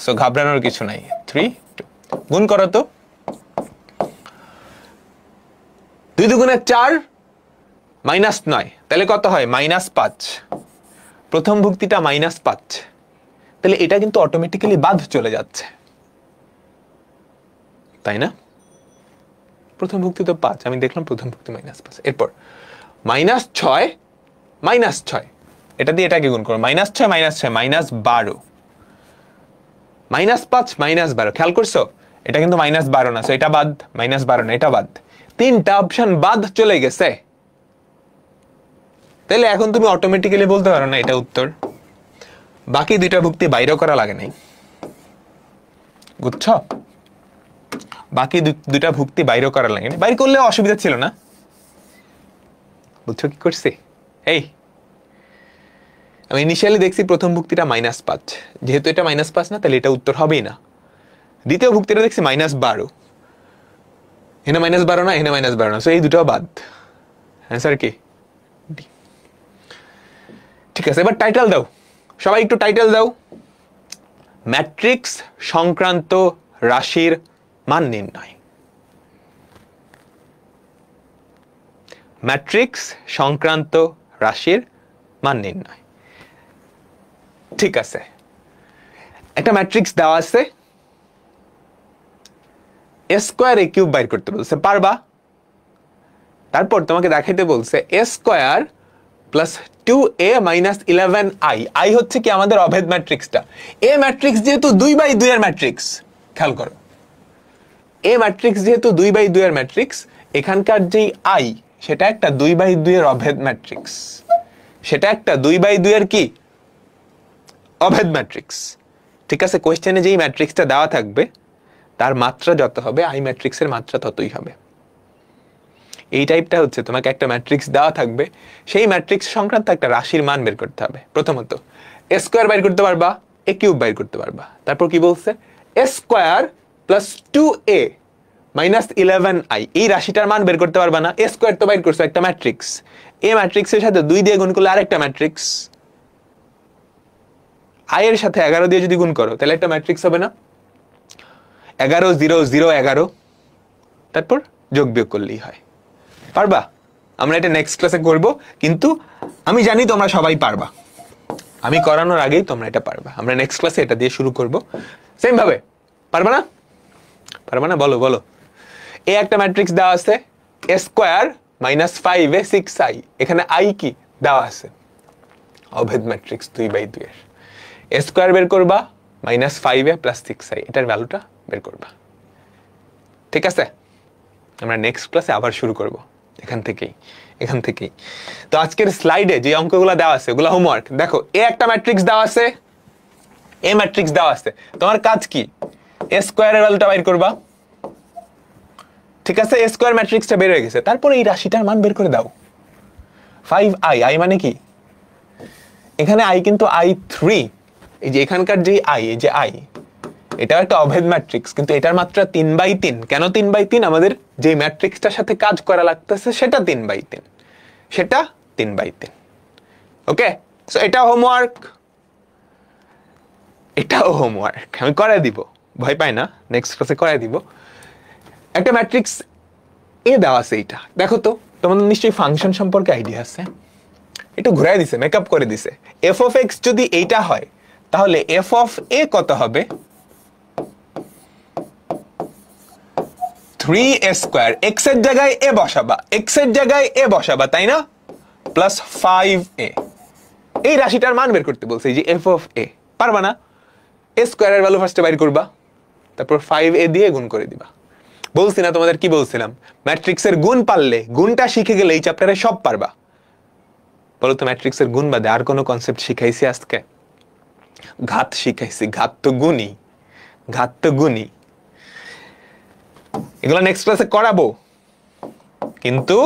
সো ঘাবড়ানোর কিছু নাই। 3 2 গুণ করো তো, 2 দুগুণে 4 -9, তাহলে কত হয় -5, প্রথম ভুক্তিটা -5, তাহলে এটা কিন্তু অটোমেটিক্যালি বাদ চলে যাচ্ছে, তাই না? প্রথম ভুক্তি তো 5, আমি দেখলাম প্রথম ভুক্তি -5। এরপর -6 -6, এটা দিয়ে এটাকে গুণ করো, -6 -6 -12, -5 -12, খেয়াল করছো? এটা কিন্তু -12 না, সো এটা বাদ, -12 না, এটা বাদ, 3টা অপশন বাদ চলে গেছে। তাহলে এখন তুমি অটোমেটিক্যালি বলতে পারো না এটা উত্তর, বাকি 2টা ভুক্তি বাইরে করা লাগে নাই, বুঝছো? বাকি 2টা ভুক্তি বাইরে করা লাগে না, বাইরে করলে অসুবিধা ছিল না, বুঝছো কি করছি? এই আমি ইনিশিয়ালি দেখছি প্রথম ভুক্তিটা -5, যেহেতু এটা -5 না, তাহলে এটা উত্তর হবেই না। দ্বিতীয় ভুক্তিটা দেখছি -12, এখানে -12 না, এখানে -12 না, সো এই দুটো বাদ, অ্যান্সার কি? ঠিক আছে, এবার টাইটেল দাও, সবাই একটু টাইটেল দাও। ম্যাট্রিক্স সংক্রান্ত রাশির মান নির্ণয়, ম্যাট্রিক্স সংক্রান্ত রাশির মান নির্ণয়। ঠিক আছে, একটা ম্যাট্রিক্স দেওয়া আছে, a স্কয়ার a কিউব বাইর করতে বলছে, পারবা? তারপর তোমাকে দেখাইতে বলছে a square plus 2a - 11i, i হচ্ছে কি আমাদের অভেদ ম্যাট্রিক্সটা, a ম্যাট্রিক্স যেহেতু 2/2 এর ম্যাট্রিক্স, খেয়াল করো, a ম্যাট্রিক্স যেহেতু 2/2 এর ম্যাট্রিক্স, এখানকার যেই i সেটা একটা 2/2 এর অভেদ ম্যাট্রিক্স, সেটা একটা 2/2 এর কি অভেদ ম্যাট্রিক্স। ঠিক আছে, কোশ্চেনে যেই ম্যাট্রিক্সটা দেওয়া থাকবে তার মাত্রা যত হবে i ম্যাট্রিক্সের মাত্রা ততই হবে। এই টাইপটা হচ্ছে, তোমাকে একটা ম্যাট্রিক্স দেওয়া থাকবে, সেই ম্যাট্রিক্স সংক্রান্ত একটা রাশির মান বের করতে হবে। প্রথমত a স্কয়ার বাইর করতে পারবা, a কিউব বাইর করতে পারবা, তারপর কি বলছে, a square plus 2a - 11i, এই রাশিটার মান বের করতে পারবা না, a স্কয়ার তো বাইর করছো একটা ম্যাট্রিক্স, এই ম্যাট্রিক্সের সাথে 2 দিয়ে গুণ করলে আরেকটা ম্যাট্রিক্স, i এর সাথে 11 দিয়ে যদি গুণ করো তাহলে একটা ম্যাট্রিক্স হবে না, 11 0 0 11, তারপর যোগ বিয়োগ করলেই হয়। পারবা? আমরা এটা নেক্সট ক্লাসে করব, কিন্তু আমি জানি তোমরা সবাই পারবা, আমি করানোর আগেই তোমরা এটা পারবা। আমরা নেক্সট ক্লাসে এটা দিয়ে শুরু করব, সেম ভাবে। পারবা না? পারবা না? বলো বলো। এ একটা ম্যাট্রিক্স দেওয়া আছে, a স্কয়ার -5a 6i, এখানে i কি দেওয়া আছে, অভেদ ম্যাট্রিক্স 2/2 এর, a স্কয়ার বের করবা -5a + 6i, এটার ভ্যালুটা বের করবা। ঠিক আছে, আমরা নেক্সট ক্লাসে আবার শুরু করব এখান থেকেই। তো আজকের স্লাইডে যে অঙ্কগুলো দেওয়া আছে ওগুলো হোমওয়ার্ক। দেখো, এ একটা ম্যাট্রিক্স দেওয়া আছে, এ ম্যাট্রিক্স দেওয়া আছে, তোমার কাজ কি, a স্কয়ারের ভ্যালুটা বের করবা। ঠিক আছে, a স্কয়ার ম্যাট্রিক্সটা বের হয়ে গেছে, তারপর এই রাশিটার মান বের করে দাও, 5i, i মানে কি, এখানে i কিন্তু i3, এই যে এখানকার যে i, এই যে i, এটা একটা অভেদ ম্যাট্রিক্স, কিন্তু এটার মাত্রা 3/3। কেন 3/3? আমাদের যে ম্যাট্রিক্সটার সাথে কাজ করা লাগতেছে সেটা 3/3, সেটা 3/3। ওকে, সো এটা হোমওয়ার্ক, এটাও হোমওয়ার্ক, আমি করাই দিব, ভয় পাই না, নেক্সট ক্লাসে করাই দিব। একটা ম্যাট্রিক্স এ দেওয়া আছে, এইটা দেখো তো, তোমাদের নিশ্চয়ই ফাংশন সম্পর্কে আইডিয়া আছে, একটু ঘুরাই দিছে, মেকআপ করে দিছে। এফ অফ এক্স যদি এইটা হয় তাহলে এফ অফ এ কত হবে? 3a² এক্স এর জায়গায় এ বসাবা, এক্স এর জায়গায় এ বসাবা, তাই না? প্লাস 5a, এই রাশিটার মান বের করতে বলছে, এই যে এফ অফ এ। পারবা না? এ স্কোয়ারের ভ্যালু ফার্স্টে বাইর করবা, তারপর 5a দিয়ে গুণ করে দিবা। বলছি না তোমাদের, কি বলছিলাম, ম্যাট্রিক্সের গুণ পারলে, গুণটা শিখে গেলে এই চ্যাপ্টারে সব পারবা। বলো তো ম্যাট্রিক্সের গুণ বাদে আর কোনো কনসেপ্ট শিখাইছি আজকে? ঘাত শিখাইছি, ঘাত তো গুণই, ঘাত তো গুণই। এগুলো নেক্সট ক্লাসে করাবো, কিন্তু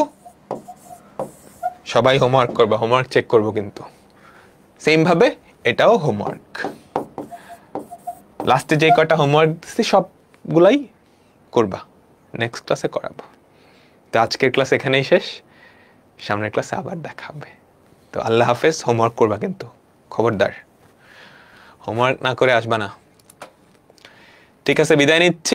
সবাই হোমওয়ার্ক করবা, হোমওয়ার্ক চেক করবো কিন্তু। সেম ভাবে এটাও হোমওয়ার্ক। লাস্টে যে কয়টা হোমওয়ার্ক দিচ্ছি সবগুলাই করবা, নেক্সট ক্লাসে করাবো। তো আজকের ক্লাস এখানেই শেষ, সামনের ক্লাসে আবার দেখা হবে। তো আল্লাহ হাফেজ, হোমওয়ার্ক করবা কিন্তু, খবরদার হোমওয়ার্ক না করে আসবা না। ঠিক আছে, বিদায় নিচ্ছি।